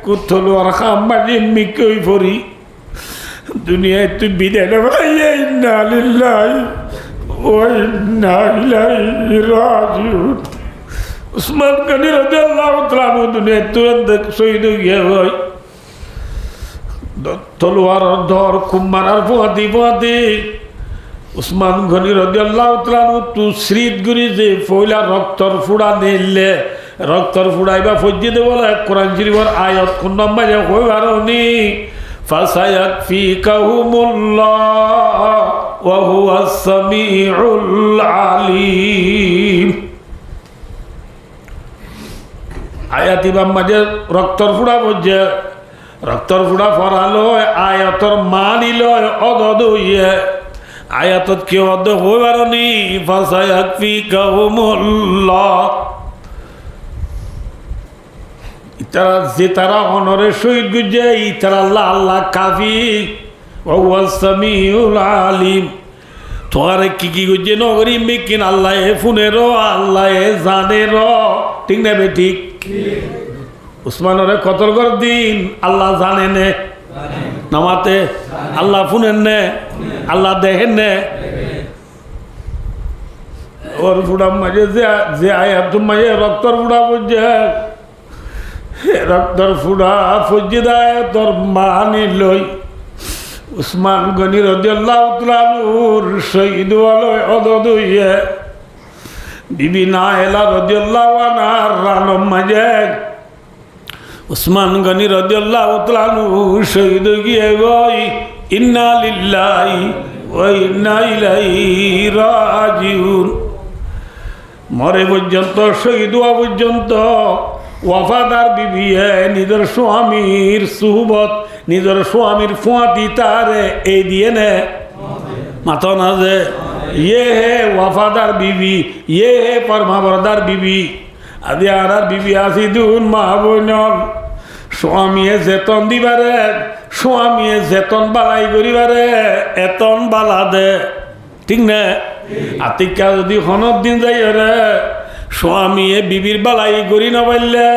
[SPEAKER 1] কু তলোয়ার খাম মারি মিকই পড়ি দুনিয়ায় তুই বিদায় না ফেলাইয়ে ইন্না লিল্লাহি ওয়া ইন্না ইলাইহি রাজিউন। উসমান গনি রাদিয়াল্লাহু তাআলা আনহু দুনিয়ায় তুই শহীদ হয়ে হয় তলোয়ার ধর কুমার ফুয়াদি ফুয়াদি উসমান গনি রাদিয়াল্লাহু তাআলা আনহু তু শ্রীত গুরি যে ফয়লা রক্তর ফুড়া নিলে রক্তর ফুড়াইবা ফজ্জি দে বলে কোরআন শরীফের আয়াত কোন নম্বর হইবারনি ফাসায়াকফিকাহুমুল্লাহ ওয়া হুয়াস সামিউল আলিম। আয়াতিবা মাঝে রক্তর ফুড়া বজ্জে রক্তর ফুড়া ফরালো আয়াতর মানিল অদদ হইয়ে আয়াতত কি অদ হইবারনি ফাসায়াকফিকাহুমুল্লাহ ইতারা যে তারা অনরে শহীদ গুজে ইতারা আল্লাহ আল্লাহ কাফি ওয়া হুয়াস সামিউল আলিম। তোরে কি কি গুজে নগরি মেকিন আল্লাহ এ ফুনেরো আল্লাহ এ জানেরো ঠিক না বে ঠিক। উসমানরে কতল কর দিন আল্লাহ জানে নে নামাতে আল্লাহ ফুনেন নে আল্লাহ দেখেন নে ওর ফুড়া মাঝে যে আয়াত মাঝে রক্তর ফুড়া বুঝে রক্তর ফুড়া ফুজি দেয় তোর মানি লই উসমান গনি রাদিয়াল্লাহু তাআলা আনহুর শহীদ হলো অদদ হইয়ে বিবি নাইলা রাদিয়াল্লাহু আনহার রানম মাঝে উসমান গনি রাদিয়াল্লাহু তাআলা আনহু শহীদ গিয়ে গই ইন্না লিল্লাহি ওয়া ইন্না ইলাইহি রাজিউন। মরে পর্যন্ত শহীদ হওয়া পর্যন্ত ওয়াফাদার বিবি নিজের স্বামীর সুহবত নিজের স্বামীর ফুয়াতি তারে এই দিয়ে নে মাথা না যে ইয়ে হে ওয়াফাদার বিবি ইয়ে হে পরমাবরদার বিবি আদি আর বিবি আসি দুন মা বোনল স্বামীয়ে যেতন দিবারে স্বামীয়ে যেতন বালাই করিবারে এতন বালা দে ঠিক না। আতিকা যদি হনত দিন যাই রে স্বামীয়ে বিবির বালাই করি না পারলে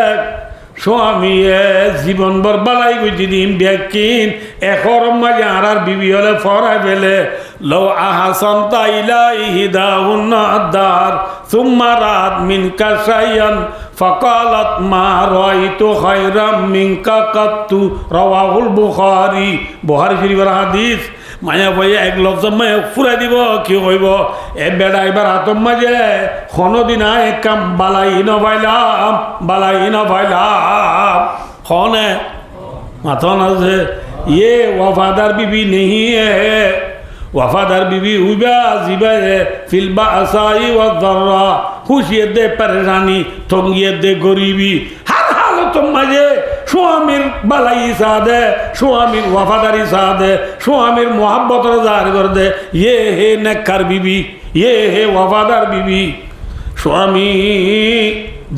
[SPEAKER 1] স্বামীয়ে জীবনভর বালাই করে দিন ব্যাকিন এখর মাঝে আর বিবি হলে ফরাই ফেলে লো আহাসান তাইলাইহি দাউন্নাদার সুম্মা রাত মিনকা শাইয়ান ফাকালাত মা রাইতু খায়রাম মিনকা কাত্তু রাওয়াহুল বুখারী বুখারী শরীফের হাদিস। মায়া ভাই এক লফজ মায়া ফুরাই দিব কি হইব এ বেড়া এবার হাতম মাঝে দিনা এক কাম বালাই নভাইলাম খনে মাথন আছে ये वफादार बीबी नहीं है वफादार बीबी हुआ जीवा है फिलबा असाई व दर्रा खुशियत दे परेशानी तंगियत दे गरीबी हर हालत मजे स्वामीर बालाई साथ है स्वामीर वफादारी साथ है स्वामीर मोहब्बत जार कर दे ये है नेककार बीबी ये है वफादार बीबी स्वामी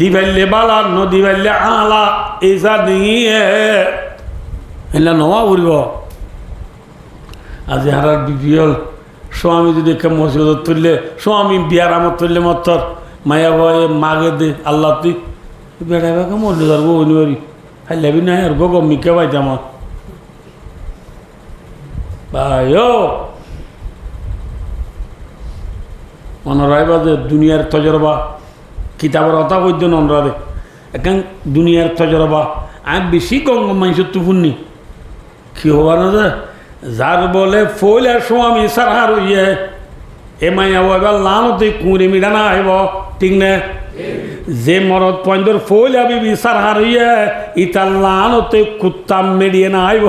[SPEAKER 1] दिवल्ले बाला नो दिवल्ले आला ऐसा नहीं है এলা নওয়া উড়ব আজি হারার বিপিএল স্বামী যদি একটা মসজিদত তুললে স্বামী বিয়ার আমত তুললে মত্তর মায়া ভয়ে মাগে দে আল্লাহ তুই বেড়া বেকা মরলে যাবো অনিবারি হাইলাবি নাই আর গো মিকে পাইতে আমার ভাই মনে রাখবা যে দুনিয়ার তজরবা কিতাবের কথা বৈদ্য নন্দারে এখন দুনিয়ার তজরবা আমি বেশি গঙ্গ মানুষের তুফুননি কি হবা না যে যার বলে ফল আর স্বামী সারা রইয়ে এ মাইয়া এবার লানতে কুঁড়ে মিডা না আইব ঠিক না যে মরদ পয়েন্টর ফল আবি সারা রইয়ে ইতার লানতে কুত্তা মেডিয়ে না আইব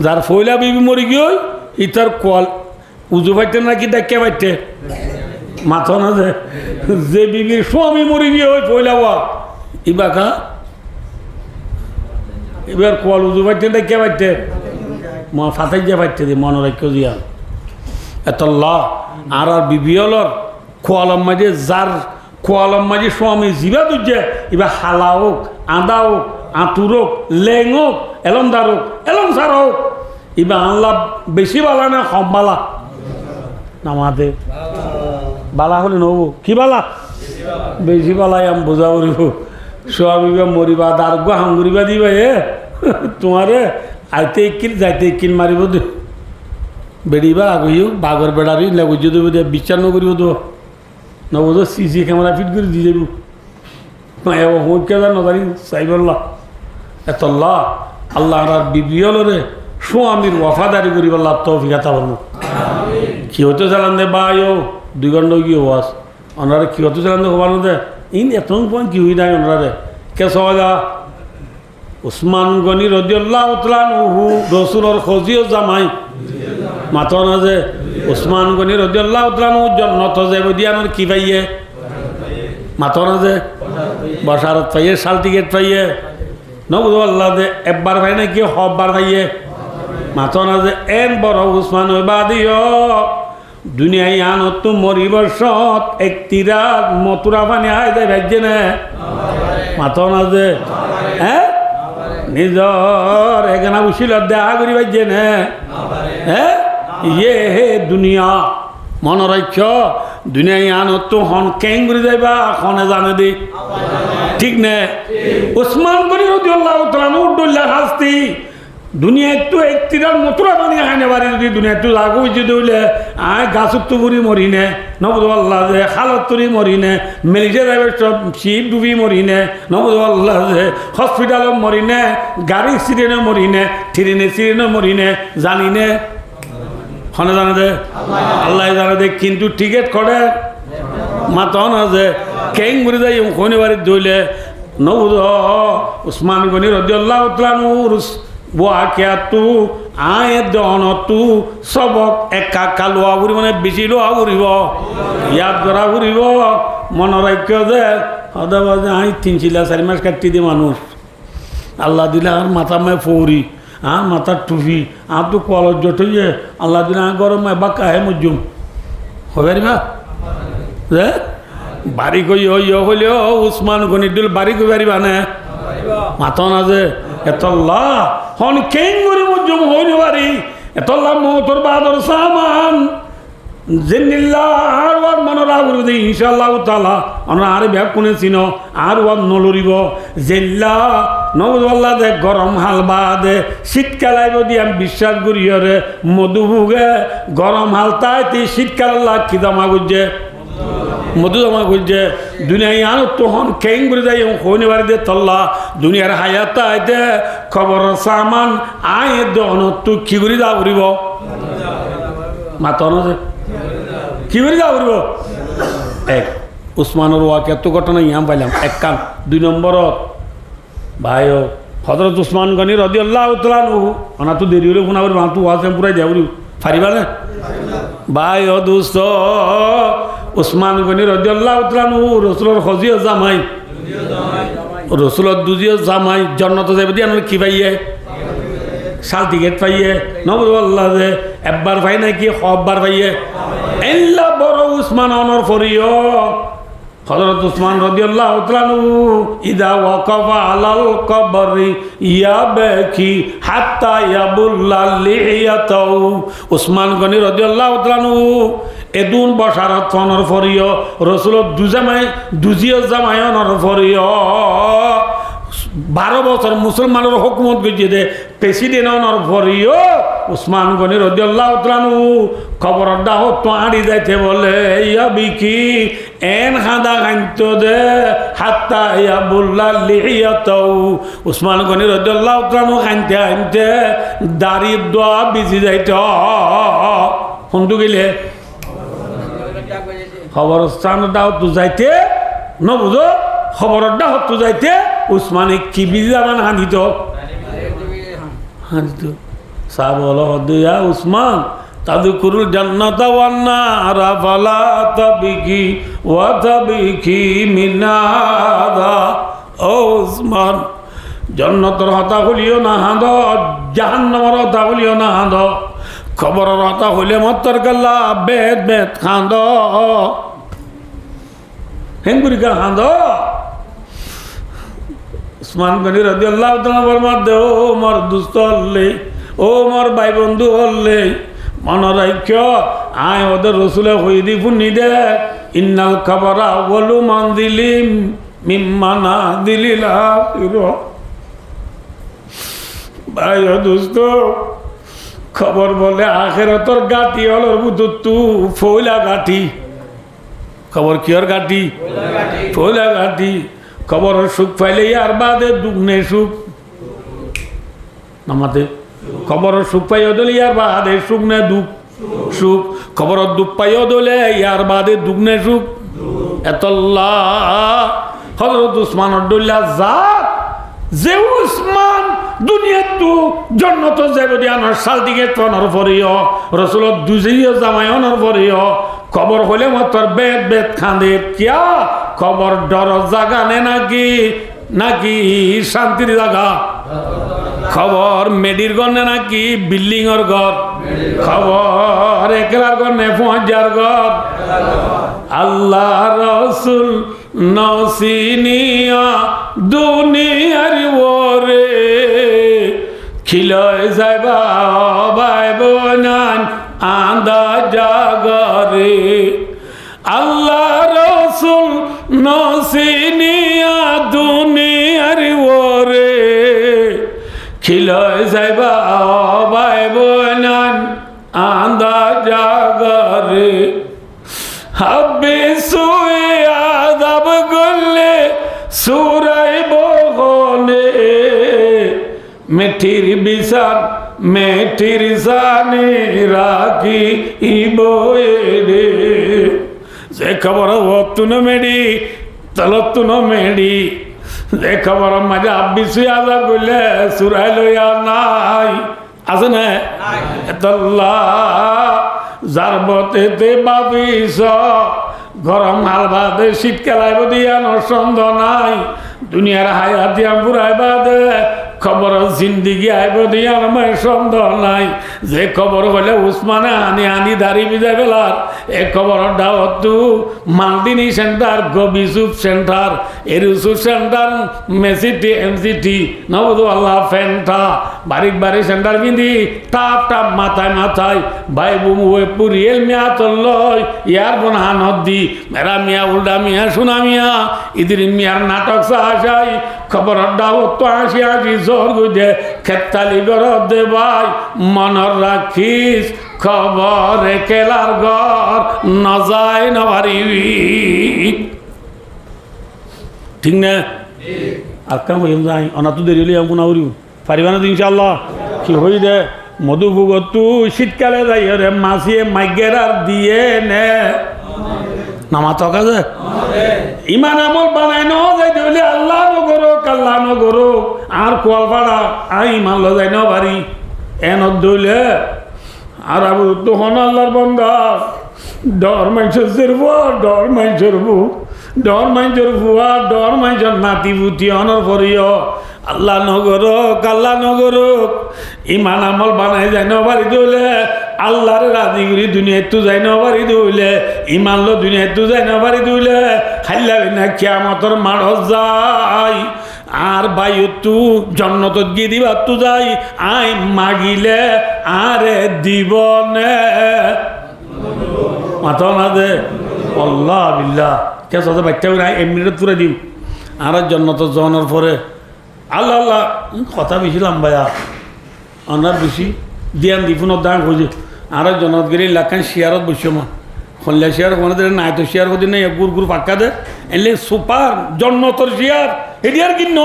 [SPEAKER 1] যার ফল আবি মরি গিয়ে ইতার কল উজু পাইতে নাকি দেখে পাইতে মাথা না যে বিবির স্বামী মরি গিয়ে ওই ফইলাবা ইবাকা এবার কল উজু পাইতে দেখে পাইতে ফাতাই যে পাইতে দি মনে রাখো দিয়া এত আর বিবিয়লর খোয়ালম মাঝে যার খোয়ালম মাঝে স্বামী জিবা দুজে এবার হালা হোক আদা হোক আঁতুর হোক লেং হোক এলমদার হোক এলমসার হোক এবার আনলা বেশি বালা না কম বালা নামাদে বালা হলে নব কি বালা বেশি বালাই আমি বোঝা করিব স্বামী মরিবা দার্গ হাঙ্গুরিবা দিবা এ তোমারে আইতে একিল যাইতে একিল মারিব দে বেড়িবা আগইও বাগর বেড়ারি লেগুজ দেব দে বিচার নকরিব তো নবদ সিসি ক্যামেরা ফিট করে দিয়ে যাবো হোক কে নজানি সাইবল্লাহ এতল্লাহ আল্লাহ আর বিবিয়লরে স্বামীর ওয়াফাদারি করিব আল্লাহ তৌফিক আতা বলবো কি হতে চালান দে বা দুই ঘন্টা কি হওয়াস ওনারে কি হতে চালান দে হবার দে ইন এত পয়েন্ট কি হই নাই ওনারে কে সহজা উসমান গনি রাদিয়াল্লাহু তাআলা আনহু রাসূলের খোঁজিও জামাই মাথা না যে উসমান গনি রাদিয়াল্লাহু তাআলা আনহু জান্নাত যাইব দিয়ানোর কি পাইয়ে মাথা না যে বশারত পাইয়ে সার্টিফিকেট পাইয়ে নবুদ আল্লাহ দে একবার ভাই না কি হববার পাইয়ে মাথা না যে এন বড় উসমান বাদিও দুনিয়ায় আনত মরিবর সৎ একটিরা মতুরা পানি আয় যায় ভাগ্যে না মাথা না যে হ্যাঁ নিজর এখানে উশিল দেখা করি ভাগ্যে না হ্যাঁ ইয়ে হে দুনিয়া মনে রাখ দুনিয়ায় আনত হন কেং করে যাইবা খনে জানে দি ঠিক না উসমান গনি রাদিয়াল্লাহু তাআলা উদ্দুল্লাহ হাসতি দুনিয়া একটু একটিরার মতুরা পানি খাইনে পারি যদি দুনিয়া একটু লাগু যদি হইলে আয় গাছত তুবুরি মরি নে নবদ আল্লাহ যে খালত তুরি মরি নে মেলিজে যাবে সব শিব ডুবি মরি নে নবদ আল্লাহ যে হসপিটালত মরি নে গাড়ি সিরিনে মরি নে ট্রেনে সিরিনে মরি নে জানি নে খনে জানে দে আল্লাহ জানে দে কিন্তু টিকেট করে মাথা না যে কেং মরি যাই খনি বাড়ির ধইলে নবদ উসমান গনি রাদিয়াল্লাহু তাআলা আনহু বাকিয়াতু আয়াতু সবক একা কালোয়া ঘুরি মানে বেশি লোয়া ঘুরিব ইয়াদ করা ঘুরিব মনে রাখ্য যে সদাবাজে আই 3-4 মাস কাটি দিয়ে মানুষ আল্লাহ দিলে আর মাথা মায় ফৌরি আর মাথার টুপি আর তো কলর জটিয়ে আল্লাহ দিলে আর গরম বা কাহে মজুম হবে না যে বাড়ি কই হইলেও উসমান গনিদুল বাড়ি কই পারিবা না মাথা না যে এতল্লা হন কেং করে মজুম হইনি বাড়ি এতল্লা মতর বাদর সামান জিন্নিল্লাহ আর ওয়ার মনোরা গুরুদি ইনশাআল্লাহ তাআলা আমরা আর ব্যাগ কোনে চিনো আর ওয়ার নলরিব জিল্লা নবুল্লাহ দে গরম হালবা দে শীতকাল আইব দি আমি বিশ্বাস করি রে মধু ভুগে গরম হালতাইতে শীতকাল আল্লাহ কি জমা করছে মধু জমা করছে দুনিয়ায় আনো তখন কেং করে যাই হইনি বাড়ি দে তল্লা দুনিয়ার হায়াত আইতে খবর সামান আয় দন তুই কি করে যা উড়িব মাতন কি করে যা উড়িব এক উসমানের ওয়াকে এত ঘটনা ইয়াম পাইলাম এক কান 2 নম্বরত ভাই হযরত উসমান গনি রাদিয়াল্লাহু তাআলা আনহু অনা তো দেরি হলে ফোনা করে মা তুই ওয়াজে পুরাই যাউরি পারিবা না ভাই ও দোস্ত উসমান গনি রাদিয়াল্লাহু তাআলা আনহু রাসূলের খজিও জামাই রসুলত দুজিও জামাই জন্নত যাবে দিয়ে কি পাইয়ে সার্টিফিকেট পাইয়ে নবুল্লাহ যে একবার পাই নাকি সববার পাইয়ে এল্লা বড় উসমান অনর ফরিও হযরত উসমান রাদিয়াল্লাহু তাআলা আনহু ইদা ওয়াকাফা আলাল কবরি ইয়াবকি হাত্তা ইয়াবুল্লা লিহিয়াতাহু উসমান গনি রাদিয়াল্লাহু তাআলা আনহু এদুন বশারত ফনর ফরিও রাসূলত দুজিও জামাই অনর ফরিও 12 বছর মুসলমানের হুকুমত গজিয়ে দে প্রেসিডেন্ট অনর ফরিও উসমান গনি রাদিয়াল্লাহু তাআলা আনহু খবর দাও তো আড়ি যাইতে বলে ইয়াবিকি এন হাদা গান্ত দে হাত্তা ইয়াবুল্লা লিহিয়াতাহু উসমান গনি রাদিয়াল্লাহু তাআলা আনহু গানতে গানতে দাড়ি দোয়া বিজি যাইত হন্দু গেলে খবরস্থান দাও তো যাইতে ন বুঝো খবর দাও তো যাইতে উসমানে কি বিজামান হানিত সাহ বলো হদিয়া উসমান তাদকুরুল জান্নাতা ওয়ান নারা ফালা তাবিকি ওয়া তাবিকি মিনাদা ও উসমান জান্নাতের হতা হলিও না হাঁদ জাহান্নামের হতা হলিও না হাঁদ খবরের হতা হইলে মত্তর গল্লা বেদ বেদ খাঁদ হেঙ্গুরিকা হাঁদ উসমান গনি রাদিয়াল্লাহু তাআলা ফরমাতে ও মোর দুস্ত হল্লে ও মোর ভাই বন্ধু হল্লে মন রাখ্য আয় ওদের রসুলে হইদি ফুনি দে ইন্নাল খবরা ওয়ালু মানজিলিম মিম্মানা দিলিলা ভাই ও দুস্ত খবর বলে আখেরাতর গাটি হলর বুতু ফইলা গাটি খবর কিয়র গাটি ফইলা গাটি খবর সুখ পাইলে আর বাদে দুগ্নে সুখ আমাদের খবর সুখ পাইও দিলে ইয়ার বাদে সুখ নে দুঃখ সুখ খবর দুঃখ পাইও দিলে ইয়ার বাদে দুগ্নে সুখ এতল্লা হযরত উসমানের দল্লা জাত যে উসমান দুনিয়া তো জন্নত যাবে দিয়ানোর সাল দিকে তনর ফরিও রসুলত দুজিও জামায়নর ফরিও খবর হলে মতর বেদ বেদ খাঁদে কিয়া খবর ডর জাগানে নাকি নাকি শান্তির জাগা খবর মেডির গনে নাকি বিল্ডিং এর ঘর খবর একলার গনে পৌঁছার ঘর আল্লাহ রসুল নসিনিয়া দুনিয়ার ওরে খিলয় যাইবা ভাই বোনান আন্দা জাগরে আল্লাহ রসুল নসিনিয়া দুনিয়ার ওরে খিলয় যাইবা ভাই বোনান আন্দা জাগরে হাব্বে সুয়ে আদাব গলে সুরাই বহনে মেঠির বিচার মেঠির জানে রাখি ইবয়ে রে যে খবর হতুন মেডি তলতুন মেডি যে খবর মজা বিশুই আদাব গলে সুরাই লইয়া নাই আছে না এতল্লা যার বতেতে বাবিস গরম হাল বাদে শীতকালাইব দিয়ানোর সন্দেহ নাই দুনিয়ার হায়াতিয়া পুরাই বাদে খবর জিন্দিগি আইব দিয়ার মায়ের সন্দেহ নাই যে খবর হলে উসমানে আনি আনি দাঁড়ি বিজয় বেলার এ খবর দাওয়াত মালদিনী সেন্টার গবিসুফ সেন্টার এরুসুফ সেন্টার মেসিটি এমসিটি নবদু আল্লাহ ফেন্টা বারিক বাড়ি সেন্টার বিন্ধি টাপ টাপ মাথায় মাথায় ভাই বুমু পুরিয়েল মিয়া তল্লয় ইয়ার বোনা নদী মেরা মিয়া উল্ডা মিয়া সোনা মিয়া ইদির মিয়ার নাটক সাহায্যাই খবর দাওয়াত তো আসি আসি জোর গুজে খেতালি গরব দে ভাই মনর রাখিস খবর কেলার ঘর নজায় নবারিবি ঠিক না আর কাম যাই অনা তো দেরি হলে এমন আউরিও পারিবা না ইনশাআল্লাহ কি হই দে মধুভুগতু শীতকালে যাই রে মাছিয়ে মাইগের আর দিয়ে নে নামা তো কাজে ইমান আমল বানাই ন যাই দিলে আল্লাহ নগরো আর কোয়াল পাড়া আর ইমান ল যাই ন বাড়ি এন দইলে আর আবু তো হন আল্লাহর বান্দা ডর মানুষের জেরবো ডর মানুষের বুয়া ডর মানুষের নাতি বুতি অনর পরিয় আল্লাহ নগরক ইমান আমল বানাই যায় ন বাড়ি দইলে আল্লাহর রাজি করি দুনিয়ায় তো যাই ন বাড়ি দইলে ইমান লো দুনিয়ায় তো যাই ন বাড়ি দইলে খাইলা না কিয়ামতর মাঠ যাই আর বায়ু জন্নত গিয়ে দিবা তু যাই আই মাগিলে আরে দিব নে মাথা না দে আল্লাহ বিল্লাহ কে সাথে বাচ্চা এমনিটা তুলে দিম আর জন্নত জনের পরে আল্লাহ আল্লাহ কথা বেশি লাম্বায়া অনার বেশি দিয়ান দিপুনের দাম খুঁজে আর জনত গেলে লাখান শেয়ারত বসে মা খল্লা শেয়ার কোনো নাই তো শেয়ার করতে নেই গুড় পাক্কা দে এলে সুপার জন্নতর শেয়ার এটি আর কি ন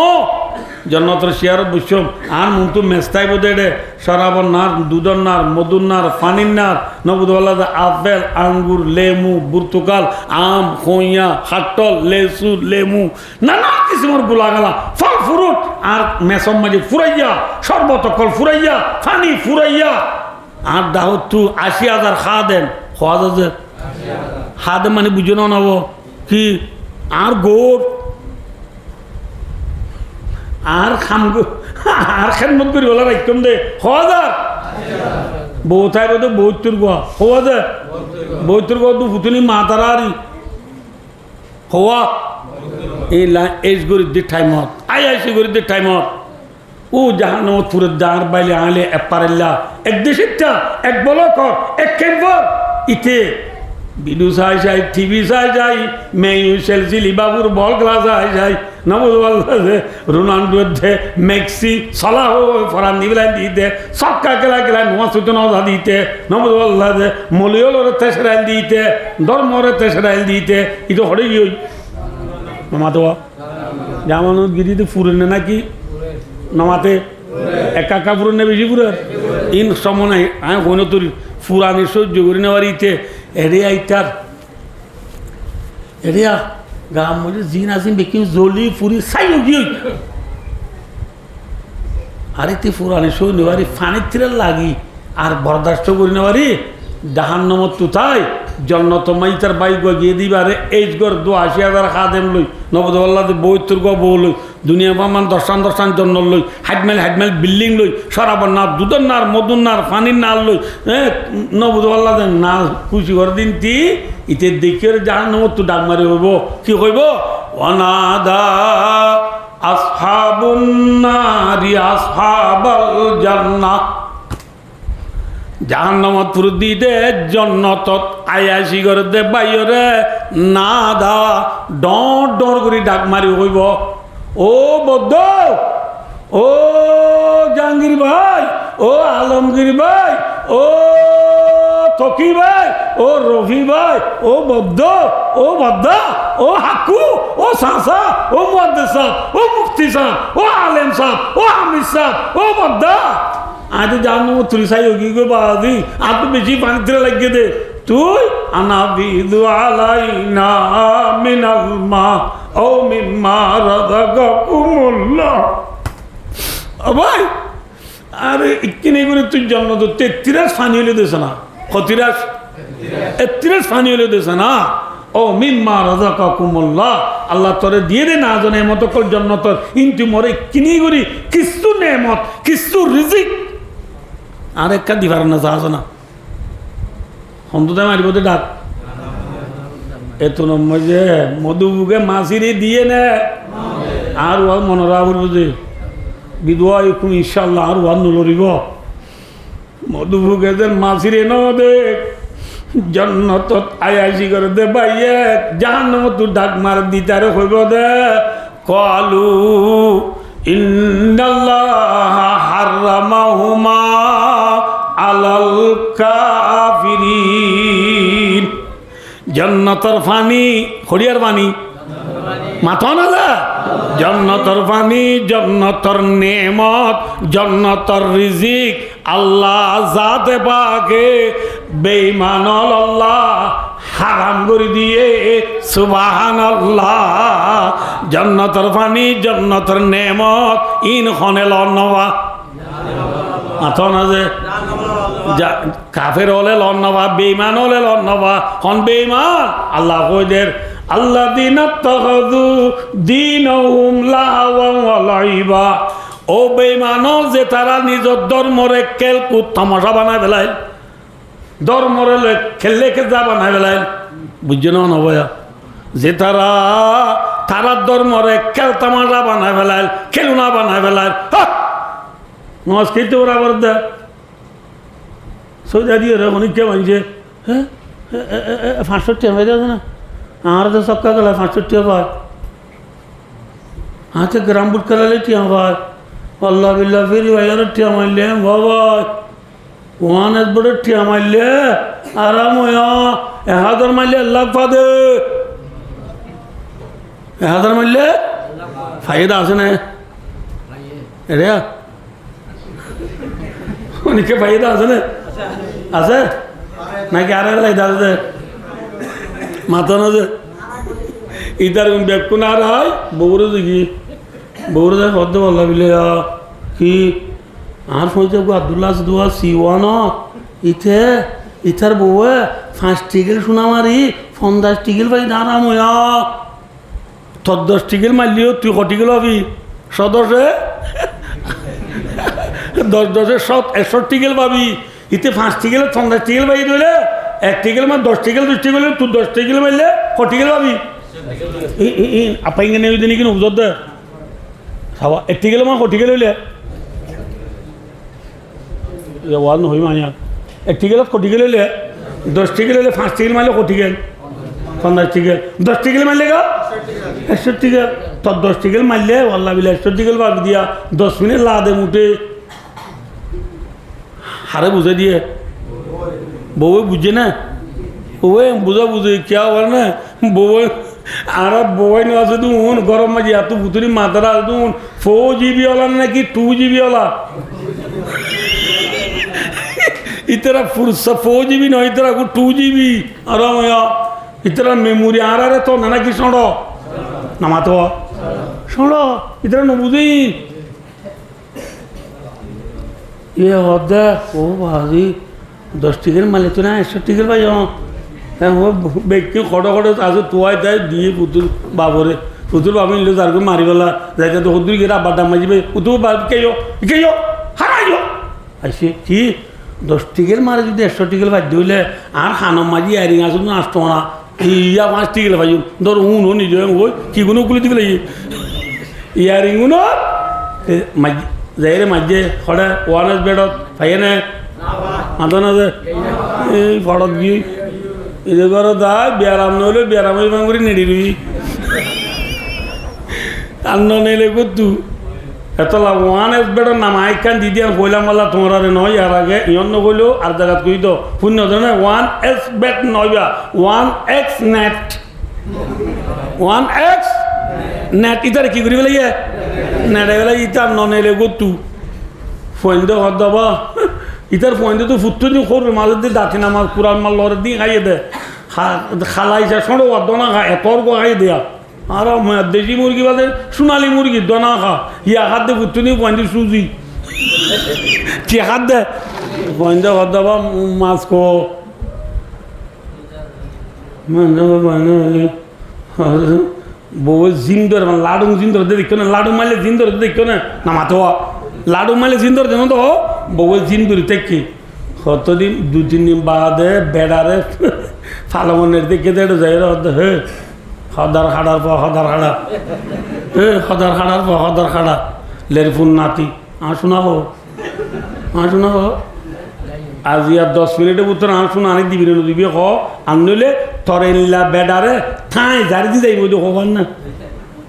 [SPEAKER 1] জন্নতর শেয়ারত বসম আর মন তো মেস্তাই বোধে রে শরাবর নার দুধর নার মধুর নার পানির নার নবুদওয়ালা আপেল আঙ্গুর লেমু বুর্তুকাল আম খইয়া হাটল লেসু লেমু নানা কিসিমের গোলা গালা ফল ফুরুট আর মেসম মাঝে ফুরাইয়া সর্বতকল ফুরাইয়া ফানি ফুরাইয়া আর দাহত তু ৮০,০০০ খা দেন খোয়া যাচ্ছে খা দেন মানে বুঝে নব কি আর গোর আর আর খেদমত করি বলা রাখতাম দে হওয়া যাক বউ থাকবে তো বৌত্তর গোয়া হওয়া যায় বৌত্তর গোয়া তো ফুতুনি মা তারা আর হওয়া এই গরিবদের টাইমত আইসি গরিবদের টাইমত ও জাহান্নামত পুরো দাঁড় বাইলে আনলে পারেল্লা এক দেশেরটা এক বলক এক খেলবর ইতে বিডু চাই যাই টিভি চাই যাই মেয়ু সেলসিলি বাবুর বল খেলা চাই যাই নবুদে রোনাল্ডো দে মেক্সি সলাহ ফরান নিবেলাই দিতে সক্কা খেলা নোয়া সূচনা দিতে নবুদুল্লাহ দে মলিয়লরে তেসরাইল দিতে ধর্মরে তেসরাইল দিতে ইতো হরে গিয়ে নমাতো যেমন গিরিতে ফুরেনে নাকি নমাতে একা ফুরেনে বেশি ফুরে ইন সময় আমি হইন তোর ফুরানি সহ্য করি নেওয়ার ইতে এরিয়া ইটার এরিয়া গাম মধ্যে জিন আসিম বেকিম জলি ফুরি সাই গিয়ে আর এতে ফুরানি সহ্য নেওয়ারি ফানির তিরার লাগি আর বরদাস্ত করি নেওয়ারি জাহান্নামত তুতাই জন্নত মাইতার বাইক গিয়ে দিবারে এইচ গর ৮২,০০০ খাদেম লই নবদুল্লাহ বইত্তর গো বউ লই দুনিয়া বামান দশান জন্য লই হাইটমেল বিল্ডিং লই সরাবর নার দুধর নার মধুর নার পানির নার লই নবদুল্লাহ না খুশি করে দিন তি ইতে দেখে জাহান্নামত তু ডাক মারি হইব কি হইব অনাদা আসহাবুন নারি আসহাবাল জান্নাহ জাহান্নামত ফুরুদি দে জন্নতত আয়াসি করে দে বাইরে না দা ডর করে ডাক মারি হইব ও বদ্ধ ও জাহাঙ্গীর ভাই ও আলমগীর ভাই ও তকি ভাই ও রফি ভাই ও বদ্ধ ও বদ্ধা ও হাকু ও সাসা ও মুহাদ্দিস সাহেব ও মুফতি সাহেব ও আলেম সাহেব ও হামিদ সাহেব ও বদ্ধা আজ জানো তুই সাই হোগি গো বাদি আর তো বেশি পানি দিলে লাগিয়ে দে তুই আনাবিদু আলাইনা মিনাল মা ও মিম্মা রাযাকাকুমুল্লাহ ভাই আরে ইকিনে করে তুই জন্ম তো 33 পানি হলে দেছ না 33 পানি হলে দেছ না ও মিম্মা রাযাকাকুমুল্লাহ আল্লাহ তোরে দিয়ে দে না জানে মত কল জন্নত ইনতু মরে কিনি করি কিছু নেমত কিছু রিজিক আর একটা দিবার না যাওয়া না হন্তদায় মারিব তো ডাক এত নম্বর যে মধুবুকে মাছিরে দিয়ে নে আর ও মনোরা বলবো যে বিধবা এরকম ইনশাল্লাহ আর ওয়ার নলরিব মধুবুকে যে মাছিরে ন দেখ জন্নত আয়াসি করে দে বাইয়ে জাহান্নামত ডাক মার দিতারে হইব দে কালু ইন্নাল্লাহ হারামাহুমা আলাল কাফিরিন জান্নাতের পানি খড়িয়ার পানি মাথা না যা জন্নতর পানি জন্নতর নেমত জন্নতর রিজিক আল্লাহ জাতে পাকে বেঈমান আল্লাহ হারাম করে দিয়ে সুবহানাল্লাহ জন্নতর পানি জন্নতর নেমত ইন খনে লনবা মাথা না যে কাফের হলে লনবা বেঈমান হলে লনবা হন বেঈমান আল্লাহ কইদের আল্লাযীনা তাখাযু দীনাহুম লাহওয়ান ওয়া লাইবা ও বেঈমানো যে তারা নিজের ধর্মরে খেলকুদ তামাশা বানায় ফেলায় ধর্মরে খেললে যা বানায় ফেলায় বুঝছো না নবয়া যে তারা ধর্মরে খেল তামাশা বানায় ফেলায় খেলুনা বানায় ফেলায় নমাজ খেতে ওরা আবার দে সৌদি দিয়ে অনেক কে মানছে হ্যাঁ 65 হয়ে যাচ্ছে না আমার তো সবকা গেল 65 পায় আজকে গ্রাম বুট খেলালে টিয়া পায় আল্লাহ বিল্লাহ ফিরি ভাইয়ার টিয়া মারলে বাবা ওয়ান বড় টিয়া মারলে আরাম হইয়া 1000 মারলে আল্লাহ পাদে 1000 মারলে ফায়দা আছে না রে অনেকে ফায়দা আছে না আছে নাকি আর লাইদা আছে মাথা না যে ইতার বেকুন আর হয় বউরে দেখি বউরে দেখ হদ্দ বললা বিলে কি আর ফোঁজে আব্দুল্লাহ দুয়া সিওয়ান ইথার বউয়ে 5 টিকেল শোনা মারি 50 টিকেল ভাই দাঁড়াম হইয়া তোর 10 টিকেল মারলিও তুই কটিকেল হবি সদস্যে 10 100 টিকেল পাবি ইতে 5 টিকেল 50 টিকেল পাই দিলে 1 টিকেল মানে 10 টিকেল 2 টিকেল তুই 10 টিকেল মারলে কটিকেল পাবি আপাইঙ্গে নেই দিন কিন্তু বুঝত দে খাওয়া 1 টিকেল মানে কটিকেল হইলে ওয়ান হই মানিয়া 1 টিকেল কটিকেল হইলে 10 টিকেল হইলে 5 টিকেল মারলে কটিকেল 50 টিকেল 10 টিকেল মারলে গা 100 টিকেল তোর 10 টিকেল মারলে আল্লাহ বিল্লাহ 100 টিকেল পাবি দিয়া 10 মিনিট লা দে মুটে হারে বুঝে দিয়ে বউ বুঝে না বউ বুঝা বুঝে কে বলে না বউ আর বউ না আছে তুন গরম মাঝে এত ভুতুরি মাথারা তুন 4 GB ওলা নাকি 2 GB ওলা ইতরা ফুরসা 4 GB নয় ইতরা 2 GB আরাম ইতরা মেমোরি আর তো নাকি শোনো নামা তো শোনো ইতরা ন বুঝি এ হদ্দা ও ভাজি 10 টিকেল মারলে তো না 100 টিকেল পাই হ্যাঁ ও ব্যক্তি খড়ো খড়ো আছে তোয়াই দেয় দিয়ে পুতুল বাবরে পুতুল বাবু নিলে তারকে মারিবেলা যাইতে তো হদ্দুর গিয়ে আব্বার ডাম মারিবে পুতুল বাবু কেউ হারাইও আইসে কি 10 টিকেল মারে যদি 100 টিকেল বাদ দিলে আর খানম মাঝি ইয়ারিং আসুন না আসতো না ইয়া 5 টিকেল পাই ধর উনো নিজে ওই কি কোনো কুলি দিকে ইয়ারিং উনো মাঝি যাই রে মাঝে খড়ে ওয়ারেস বেডত পাইয়ে না মাথা না যে এই ফড়ত গিয়ে এদের ঘরে দায় ব্যারাম নইলে ব্যারাম ওই করে নেড়ি রুই কান্ন নেলে করতু এত লাভ ওয়ানেস বেডর নাম আইকান দিদি আর কইলাম বলা তোমার আরে নয় আর আগে ইয়ন নগইলেও আর জায়গা কই তো শূন্য ধরনের 1S বেড নয়বা 1X নেট 1X নেট ইতারে কি করি লাগে নেট এগুলা ইতার ননেলে করতু ফোন হদ্দাবা ইতার ফোন তো ফুটতো দিন করবে মাঝে দিয়ে ডাকে না আমার পুরান মাল লড়ে দিয়ে খাইয়ে দে খালাইছে সড়ো দনা খা এতর গো খাইয়ে দেয়া আর দেশি মুরগি বাদে সোনালি মুরগি দনা খা ইয়া হাত দে ফুটতো নিয়ে ফোন দিয়ে সুজি কি হাত দে ফোন দে হদ্দাবা মাছ খো বউ জিন্দর লাডু জিন্দর দেখো না লাডু মারলে জিন্দর দেখো না মাতো লাডু মারলে জিন্দর দেন তো বউ জিন্দুরি দেখি কতদিন 2-3 দিন বাদে বেড়ারে ফালমনের দেখে দেড় যাই হে হদার খাড়ার পর হদার খাড়া হদার খাড়ার পর হদার খাড়া লের ফুন নাতি শোনা হো আজি আর 10 মিনিটের উত্তর শোনা আনি দিবি দিবি হ আনলে তরেল্লা বেডারে ঠাঁই জারি দি যাইব হবার না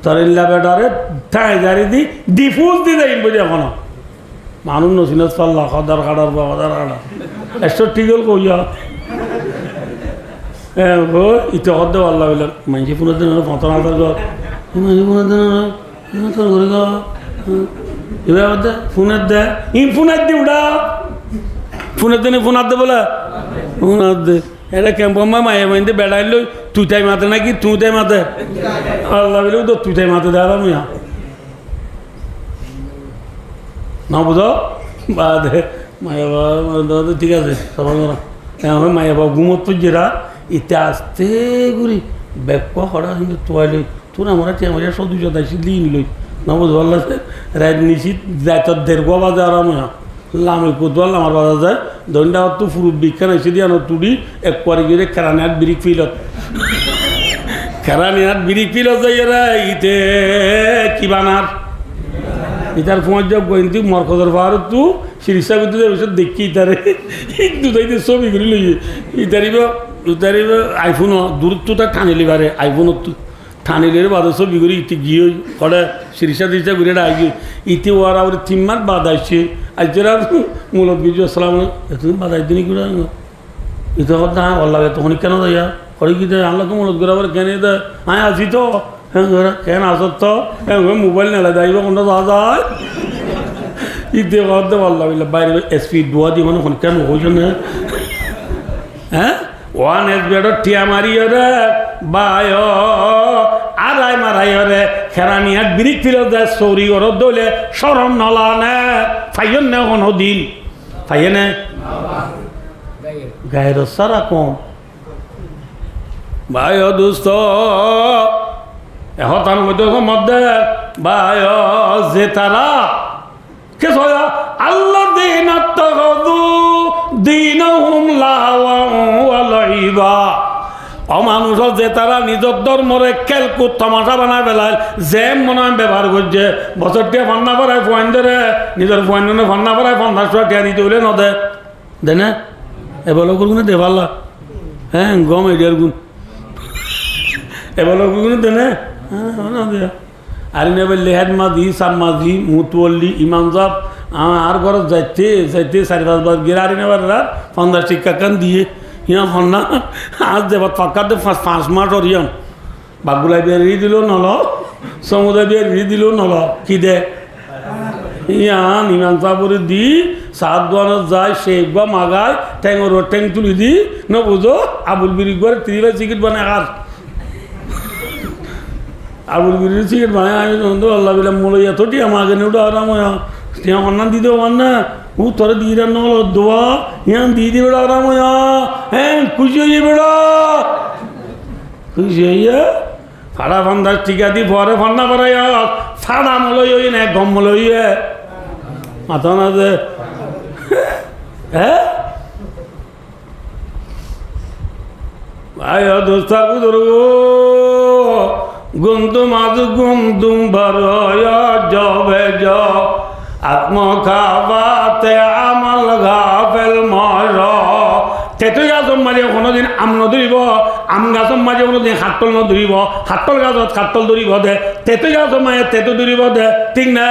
[SPEAKER 1] তরেল্লা বেডারে ঠাঁই জারি দি ডিফুজ দি যাইব এখনো মানুষ নসিনাজ পাল্লা হদার খাড়ার পর হদার খাড়া 100 টিকেল কইয়া ইতে হদ্দে পাল্লা হইল মানুষ পুনর দিন 15,000 তোর ঘরে গা এবার দে ফোনের দে ফোনের দি উড়া ফোনের দিনে ফোন আদে বলে ফোন আদে এটা কেমন মায়ে মাইন্দে বেড়াইল তুই তাই মাতে নাকি তুই তাই মাতে আল্লাহ বলে তো তুই তাই মাতে দেওয়া মিয়া না বুঝো বা দে মায়া বাবা ঠিক আছে সবাই মায়া বাবা ঘুমত যেরা ইতে আসতে ঘুরি ব্যাগ হরা কিন্তু তোয়াইল তোর আমার আমার সব দুশো দাইছি লিয়ে নিল না বুঝবো আল্লাহ রাত নিশিত যাই তোর 1:30 বাজে আর আমি লামে কোতোয়াল আমার বাজা যায় দণ্ডা তো ফুরু বিজ্ঞান এসে দিয়ে আনো তুড়ি একবারে গিয়ে কেরানিয়ার বিরিক ফিলত কেরানিয়ার বিরিক ফিলত যাই রে ইতে কি বানার ইতার ফোঁয়ার যাও গইন্তি মরকজের পাহাড় তু শিরিষা করতে যাবে দেখি ইতারে দুটাইতে ছবি করে লইয়ে ইতারিব আইফোন দূরত্ব তার টানিলি বারে আইফোনত ঠানিলের বাদে ছবি করে ইতি গিয়ে কড়ে শিরিষা টিরিষা ঘুরে আগে ইতি ওরা ওর 3 মাস বাদ আসছে আজরা মূলত বিজু আসসালাম এতদিন বাদ আইদিনই করে ইতো কথা ভালো লাগে তখন কেন যাইয়া করে কি দেয় আল্লাহকে মূলত করে আবার কেন দেয় হ্যাঁ আসি তো হ্যাঁ কেন আসত তো হ্যাঁ মোবাইল নেলা যাইব কোনটা যাওয়া যায় ইতে করতে ভালো লাগলে বাইরে এসপি দোয়া দিয়ে মানে কেন হয়েছে না হ্যাঁ ওয়ান এসপি টিয়া মারিয়ে রে বায় আড়াই মারাই রে খেরানিয়ার বিরিক ফিরে দেয় সৌরি ওর দলে সরম নলা নে ফাইয়েন নে কোনো দিন ফাইয়ে নে গায়ের সারা কম বায় দুস্থ এহতার মধ্যে বায় যে তারা কে সয়া আল্লাহ দিন আত্মগদু দিনহুম লাওয়া ওয়া লাইবা অমানুষ যে তারা নিজের ধর্মরে খেলকুদ তামাশা বানায় বেলায় যে মনে হয় ব্যবহার করছে বছরটিয়া ফান্না পড়ায় ফোয়াইন ধরে নিজের ফোয়াইন ফান্না পড়ায় 50 টাকা দিতে হলে নদে দে না এবার গুণ দে ভাল্লা হ্যাঁ গম এডিয়ার গুণ এবার গুণ দে না হ্যাঁ আর নেবে লেহাদ মাঝি সাম মাঝি মুতুয়াল্লি ইমাম সাহ আর ঘরত যাইতে 4-5 বার গিয়ে আর নেবার রাত 50 টাকা কান দিয়ে ইয়া হন্না আজ দেবার ফাঁকাতে 5 মাস অরিয়াম বাগুলাই বিয়ে দিল নল সমুদায় বিয়ে দিল নল কি দে ইয়া ইমাম সাহরে দি সাত দোয়ানত যায় শেখ বা মাগায় ট্যাঙর ট্যাং তুলি দি ন বুঝো আবুল বিরি করে 3 চিকিট বানায় আর আবুল বিরির চিকেট বানায় আমি তো আল্লাহ বিলা মূল এতটি আমাকে নেওটা আরাম টিয়া অন্যান দিতে না ও তোরা দিয়ে দেন নল দোয়া ইয়ান দিয়ে দিবে আরাম হ্যাঁ খুশি হয়ে বেড়া খুশি হইয়া ফাড়া ফান্দার টিকা দি পরে ফান্না পড়াই ফাড়া মলই হই না গম মলই মাথা না যে হ্যাঁ ভাই দোস্তা কুদরু গুমতুম আজ গুমতুম ভরয়া জবে জ আত্মখাবাতে আমল গাফেল মর তেতো গাছ মাঝে কোনোদিন আম নধরিব আম গাছ মাঝে কোনোদিন হাতল নধরিব হাতল গাছত হাতল ধরিব দে তেতো গাছ মায়ে তেতো ধরিব দে ঠিক না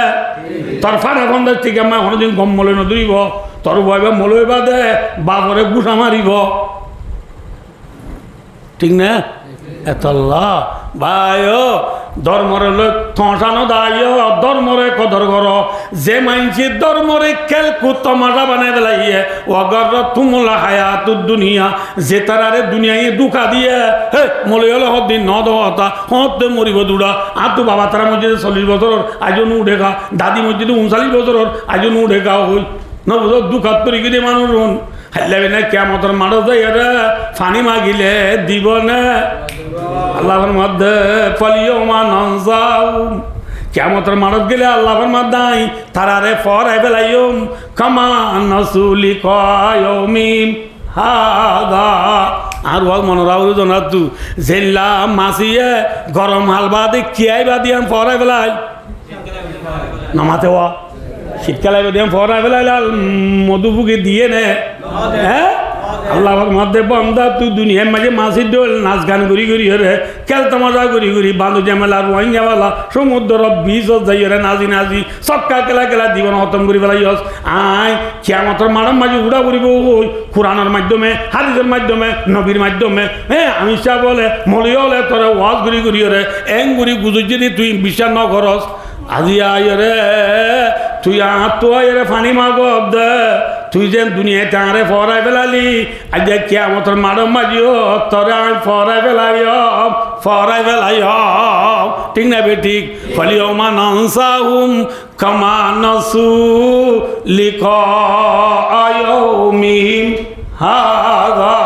[SPEAKER 1] তোর ফাটা ফন্দার ঠিক আমার কোনোদিন গম মলৈ নধরিব তোর বয়বে মলৈবা দে বাবরে গুঠা মারিব ঠিক না এতল্লা ভাই ধর্মরে লোক থসানো দায় ধর্মরে কদর কর যে মানছি ধর্মরে খেল কুতমাশা বানাই পেলাইয়ে অগর তুমলা হায়াত দুনিয়া যে তারারে দুনিয়ায় দুঃখা দিয়ে হে মলে হলে হদিন ন দহতা হতে মরিব দুড়া আর তো বাবা তারা মসজিদে 40 বছর আজও নু ঢেকা দাদি মসজিদে 39 বছর আজও নু ঢেকা হইল ন বুঝো দুঃখাত তরি কিনে মানুষ হন হাইলাবি না কেমতর মানুষ যাই রে ফানি মাগিলে দিব না আল্লাহর মধ্যে ফলিয়মা নজাউ কেমতর মানুষ গেলে আল্লাহর মধ্যে তারারে ফরাই বেলাইম কামা নসুলি কয়মিম হাদা আর ওয়াক মনোরাউল জনাতু জেল্লা মাসিয়ে গরম হালবা দে কিয়াই বাদিয়াম ফরাই বেলাই নামাতে ওয়া শীতকালে বাদিয়াম ফরাই বেলাই মধুপুকে দিয়ে নে হ্যাঁ আল্লাহর মধ্যে বন্দা তুই দুনিয়ার মাঝে মাসি ডোল নাচ গান করি করি রে খেলতে মজা করি করি বান্ধু জামেলা রোহিঙ্গাওয়ালা সমুদ্র বীজ যাই রে নাজি নাজি সবকা খেলা খেলা জীবন খতম করি পেলাই আয় কিয়ামতের মারাম মাঝে উড়া করিব ওই কোরআনের মাধ্যমে হাদিসের মাধ্যমে নবীর মাধ্যমে হ্যাঁ আমি চা বলে মলিও হলে তোরা ওয়াজ করি করি রে এং করি গুজর যদি তুই বিশ্বাস ন করস আজি আয় রে তুই তো রে ফানি মাগ দে তুই যেন দুনিয়ায় টাঁড়ে ফরাই ফেলালি আজ কিয়ামতের মারম মাঝিও তোরে আমি ফরাই ফেলাই ঠিক না বে ঠিক ফলিও মানসাহুম কামা নসু লিখ আয়মিহিম হাযা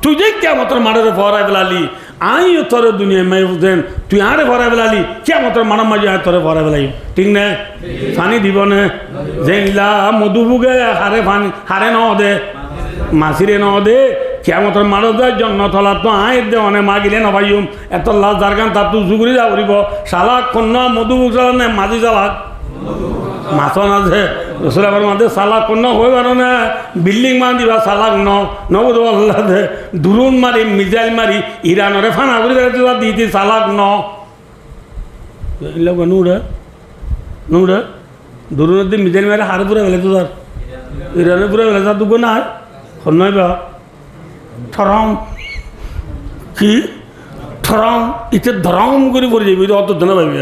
[SPEAKER 1] তুই যে কিয়ামতের মারে ফরাই ফেলালি আইও তোরে দুনিয়ায় মাই বুঝেন তুই আরে ভরা বেলালি কিয়ামতের মানব মাঝে আয় তোরে ভরা বেলাই ঠিক না পানি দিব না যেইলা মধুবুগে হারে ন দে মাছিরে ন দে কিয়ামতের মানব দেয় জন্ম তলা তো আয় দে অনে মাগিলে নভাইম এত লাশ জারগান তার তুই জুগুরি যা করিব শালাক কন্য মধুবুগ চালা মাঝি চালাক মাছন আছে রসুলাবার মাঝে সালাক কন্য হয়ে পারো না বিল্ডিং মান দিবা সালাক নবুদ আল্লাহ দে দুরুন মারি মিজাইল মারি ইরানরে ফানা করে দিতে সালাক নুড়ে দুরুনের দিন মিজাইল মারি হারে পুরে গেলে তো তার ইরানে পুরে গেলে তার দুগো না নয় বা ঠরম কি ঠরম ইতে ধরম করে পড়ে যাবি অত ধনা পাবি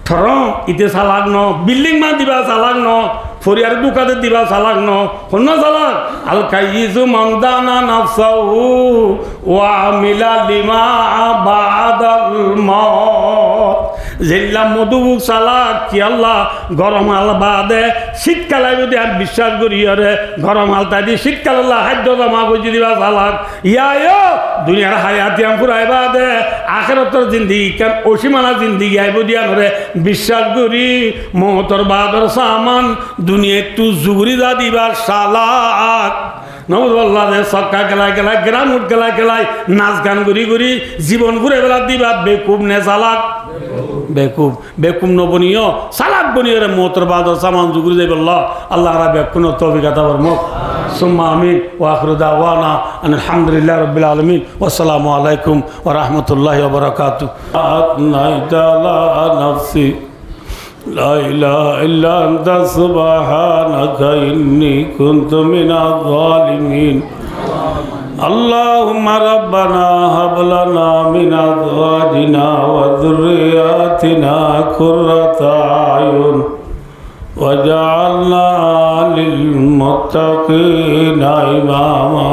[SPEAKER 1] ঠরম ইতে সালাক বিল্ডিং মান দিবা সালাক ফরিয়ার দুকাতে দিবা সালাক হন্য সালাক আল কাইয়িজু মানদানা নাফসাহু ওয়া আমিলা লিমা বাদাল মাউত যেল্লা মধুবুক সালাক কি আল্লাহ গরম আল বাদে শীতকালে যদি আর বিশ্বাস করি আরে গরম আলতা দি শীতকাল আল্লাহ খাদ্য জমা বুঝি দিবা সালাক ইয়ায়ো দুনিয়ার হায়াতিয়াম ফুরাইবা দে আখিরাতের জিন্দেগি কেন অসীমানা জিন্দেগি আইব দিয়া ধরে বিশ্বাস করি মহতর বাদর সামান দুনিয়া তু জুগুরি দা দিবার সালাক নবুল্লাহ সক্কা খেলায় খেলায় গ্রাম উঠ খেলায় খেলায় নাচ গান করি জীবন ঘুরে বেলা দিবা বেকুব নে সালাক বেকুম নবনীয় সালাক বনিয় রে মহতর বাদর সামান জুগুরি যাই বললাহ আল্লাহ রা বেকুন তৌফিকাতা বরমক সুম্মা আমিন ওয়া আখিরু দাওয়ানা আলহামদুলিল্লাহি রাব্বিল আলামিন ওয়াসসালামু আলাইকুম ওয়া রাহমাতুল্লাহি ওয়া বারাকাতুহু নাইতালা নাফসি লা ইলাহা ইল্লা আনতা সুবহানাকা ইন্নী কুনতু মিনাজ জালিমিন আল্লাহুম্মা রাব্বানা হাব লানা মিন আজওয়াজিনা ওয়া যুররিয়াতিনা কুররাতা আয়ুন ওয়াজআলনা লিল মুত্তাকিনা ইমামা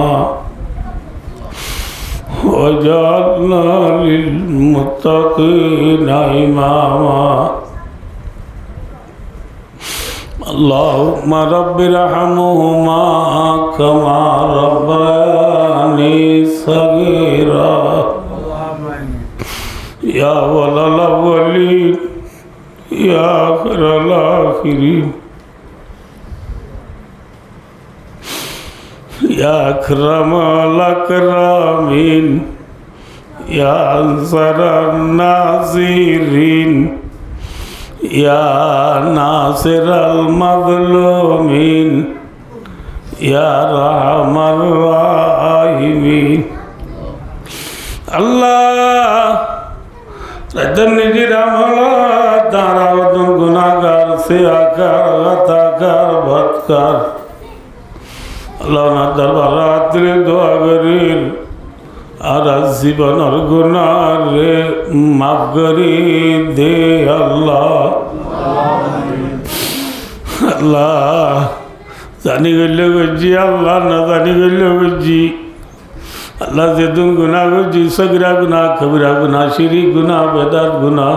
[SPEAKER 1] ওয়াজআলনা লিল মুত্তাকিনা ইমামা اللهم رب ارحمهما كما ربياني صغيرا يا أول الأولين يا آخر الآخرين يا أكرم الأكرمين يا أنصر الناصرين يا ناصر المظلومين يا رحم الراحمين الله رجني رحملا داراوتن गुनाहगार से आकर गताकार भटकार আল্লাহ না দরবার রাত্রে দোয়া করিল আর জীবনের গুনাহ রে মাফ করি দে আল্লাহ আল্লাহ জানি গেলে গজি আল্লাহ না জানি গেলে গজি আল্লাহ যেদিন গুনাহ করছি সগিরা গুনাহ কবিরা গুনাহ শিরিক গুনাহ বেদাত গুনাহ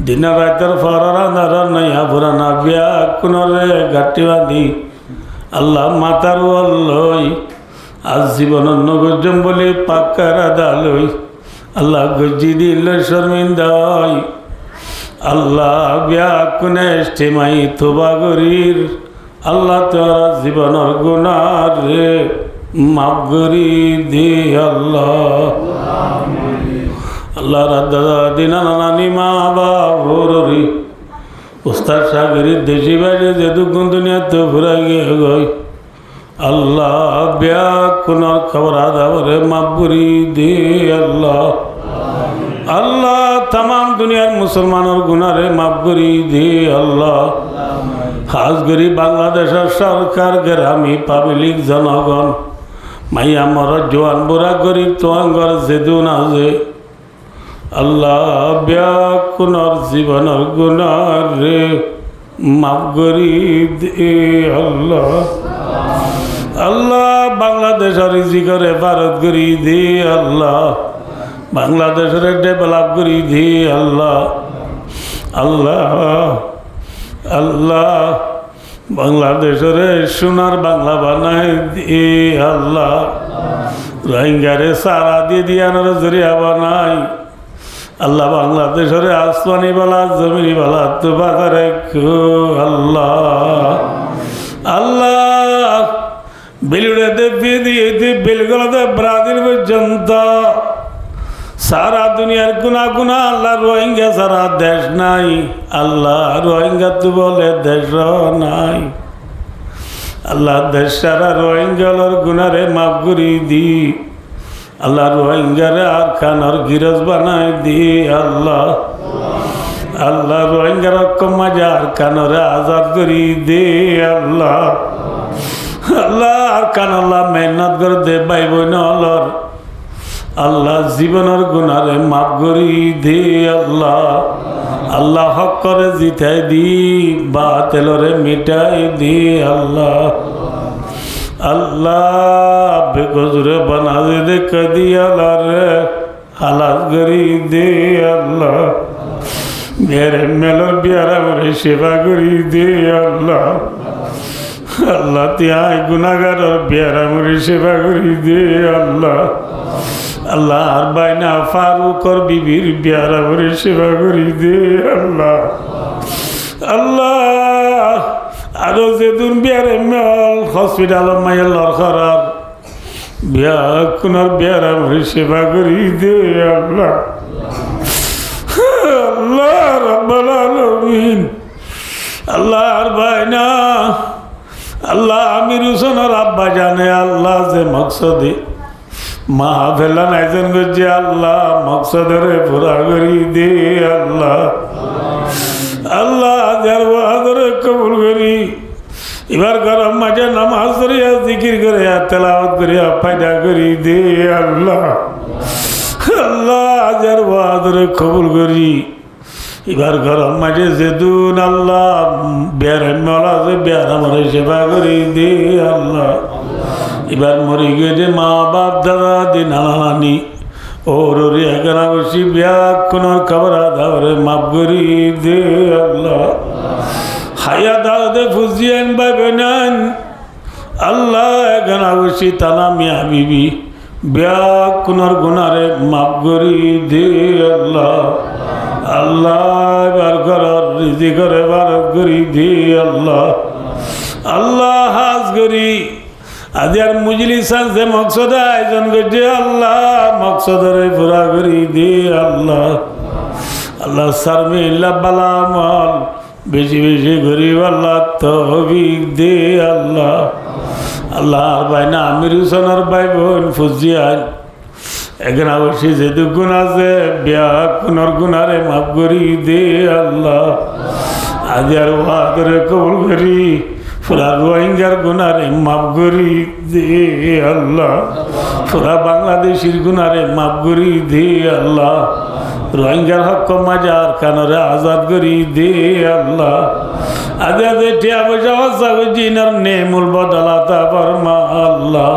[SPEAKER 1] দিন রাতের ফরারা নারা নয়া পুরানা বিয়া কোনরে গাটি বাঁধি আল্লাহ মাতার লই আজ জীবনের নগজম বলে পাক্কার আদালই আল্লাহ গজি দিল শর্মিন্দাই আল্লাহ বিয়া কোনে স্টেমাই তোবা গরির আল্লাহ তোরা জীবনের গুনাহ রে মাফ করি দে আল্লাহ আল্লাহ রাদ্দা দিনা নানি মা বাবরি উস্তাদ সাগরের দেশি বাইরে যে দুগুণ দুনিয়া তো ঘুরা গিয়ে গই আল্লাহ ব্যাকুনার খবর আদাবরে মাবুরি দে আল্লাহ আল্লাহ तमाम দুনিয়ার মুসলমানের গুনারে মাফ করি দে আল্লাহ খাস করি বাংলাদেশের সরকার গ্রামী পাবলিক জনগণ মাইয়া মর জোয়ান বুড়া গরিব তোয়াঙ্গর যেদুন আছে আল্লাহ ব্যাকুনার জীবনের গুনার রে মাফ করি দে আল্লাহ আল্লাহ বাংলাদেশের রিজিকের হেফাজত করি দে আল্লাহ বাংলাদেশের ডেভেলপ করি দে আল্লাহ আল্লাহ আল্লাহ বাংলাদেশের সোনার বাংলা বানাই দে আল্লাহ রোহিঙ্গারে সারা দিয়ে দিয়ানোর জরিয়া বানাই আল্লাহ বাংলাদেশের আসমানি বালা জমিনি বালা তো বাজারে আল্লাহ আল্লাহ বেলুড়াতে দিয়ে বেলগুলোতে ব্রাজিল পর্যন্ত সারা দুনিয়ার গুনা গুনা আল্লাহ রোহিঙ্গা সারা দেশ নাই আল্লাহ রোহিঙ্গা তো বলে দেশ নাই আল্লাহ দেশ সারা রোহিঙ্গার গুনারে মাফ করি দি আল্লাহ রোহিঙ্গারে আর খানার গিরজ বানাই দি আল্লাহ আল্লাহ রোহিঙ্গার কমাজা আর খানরে আজাদ করি দে আল্লাহ আল্লাহ আর কান আল্লাহ মেহনত করে দে ভাই বোন অলর আল্লাহ জীবনের গুনারে মাফ করি দে আল্লাহ আল্লাহ হক করে জিতাই দি বাতিলরে মিটাই দি আল্লাহ আল্লাহ বেগজরে বানা দে কদি আল্লাহ রে হালাত করি দে আল্লাহ মেরে মেলর বিয়ারা মরে সেবা করি দে আল্লাহ আল্লাহ তিয়াই গুনাগার বিয়ারা মরে সেবা করি দে আল্লাহ আল্লাহ আর বাইনা ফারুকর বিবির বিয়ারা মরে সেবা করি দে আল্লাহ আল্লাহ আরো যেদিন বিয়ারে মেল হসপিটাল মাইয়াল্লার খরার বিয়া কুনার বিয়ারা মরে সেবা করি দে আল্লাহ আল্লাহ রাব্বুল আলামিন আল্লাহ আর বাইনা আল্লাহ আমির হুসেনের আব্বা জানে আল্লাহ যে মকসদে মাহফিলা নাইজন করছে আল্লাহ মকসদের পুরা করি দে আল্লাহ আল্লাহ যার বাহাদুরে কবুল করি এবার গরম মাঝে নামাজ করিয়া জিকির করে তেলাওয়াত করিয়া ফায়দা করি দে আল্লাহ আল্লাহ যার বাহাদুরে কবুল করি এবার গরম মাঝে যেদুন আল্লাহ বেড়া যে বেড়া মরে সেবা করি দে আল্লাহ এবার মরে গেছে মা বাপ দাদা দি নানা নানি ওর এগারা বসি বিয়া কোন খবর আদারে মাফ করি দে আল্লাহ হায়া দাদে ফুজিয়ান ভাবে নেন আল্লাহ এগারা বসি তানা মিয়া বিবি বিয়া কোনর গুনারে মাফ করি দে আল্লাহ আল্লাহ এবার ঘর রিজি করে বারত করি দে আল্লাহ আল্লাহ হাজ করি আজ আর মুজলিস আছে মকসদ আয়োজন করছে আল্লাহ মকসদরে পুরা করি দে আল্লাহ আল্লাহ সারমিল্লা বালামল বেশি বেশি গরিব আল্লাহ তৌফিক দে আল্লাহ আল্লাহ বাইনা আমির হুসেনের ভাই বোন ফুজিয়ান এখানে অবশ্যই যেহেতু গুণ আছে বিয়া কোনর গুণারে মাফ করি দে আল্লাহ আজ আর ওয়াদরে কবুল করি পুরা রোহিঙ্গার গুণারে মাফ করি দে আল্লাহ পুরা বাংলাদেশের গুণারে মাফ করি দে আল্লাহ রোহিঙ্গার হক মাজার কানরে আজাদ করি দে আল্লাহ আজ আজ টিয়া পয়সা হসাবিনার নেমুল বদলাতা ফরমা আল্লাহ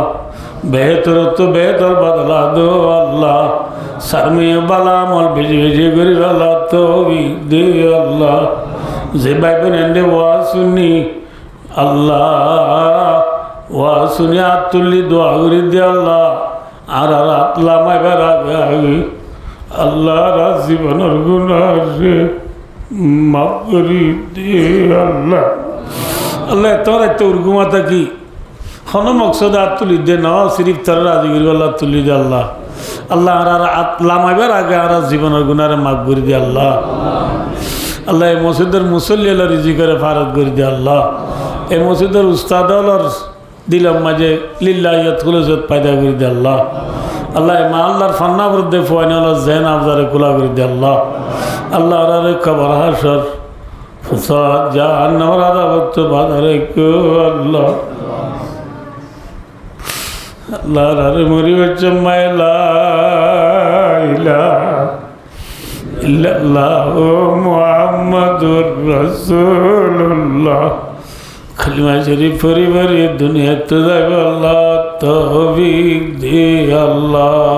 [SPEAKER 1] বেহতর তো বেহতর বদলা দো আল্লাহ শর্মি বালা মল বেজি বেজি গরিব আল্লাহ তো দে আল্লাহ যে ভাই বোন ওয়া শুনি আল্লাহ ওয়া শুনি আতুল্লি দোয়া করি দে আল্লাহ আর আতলামাই বেড়া আল্লাহ রাজ জীবনের গুণারে মাফ করি দে আল্লাহ আল্লাহ তোর এত উর্গুমাতা কি হন মকসদ আর তুলি দে ন সিরিফ তার রাজি করি আল্লাহ তুলি দে আল্লাহ আল্লাহ আর আতলামাইবার আগে আর জীবনের গুণারে মাফ করে দে আল্লাহ আল্লাহ এই মসজিদের মুসল্লি আল্লাহ রিজি করে ফারত করে দে আল্লাহ এই মসজিদের উস্তাদ দিলাম মাঝে লিল্লাহিয়াত খুলসত পায়দা করে দে আল্লাহ আল্লাহ মা আল্লাহর ফান্না বৃদ্ধে ফোয়ানি আল্লাহ জেন আবদারে কুলা করে দে আল্লাহ আল্লাহ আরে কবর হাসর ফসাদ জাহান্নামের আযাবত বাধারে কো আল্লাহ আল্লাহ আরে মরি হচ্ছে মাইলা ইলাহা ইল্লাল্লাহু মুহাম্মাদুর রাসূলুল্লাহ কালিমা শরীফ পরিবারে দুনিয়াতে যাবে আল্লাহ তৌফিক দে আল্লাহ।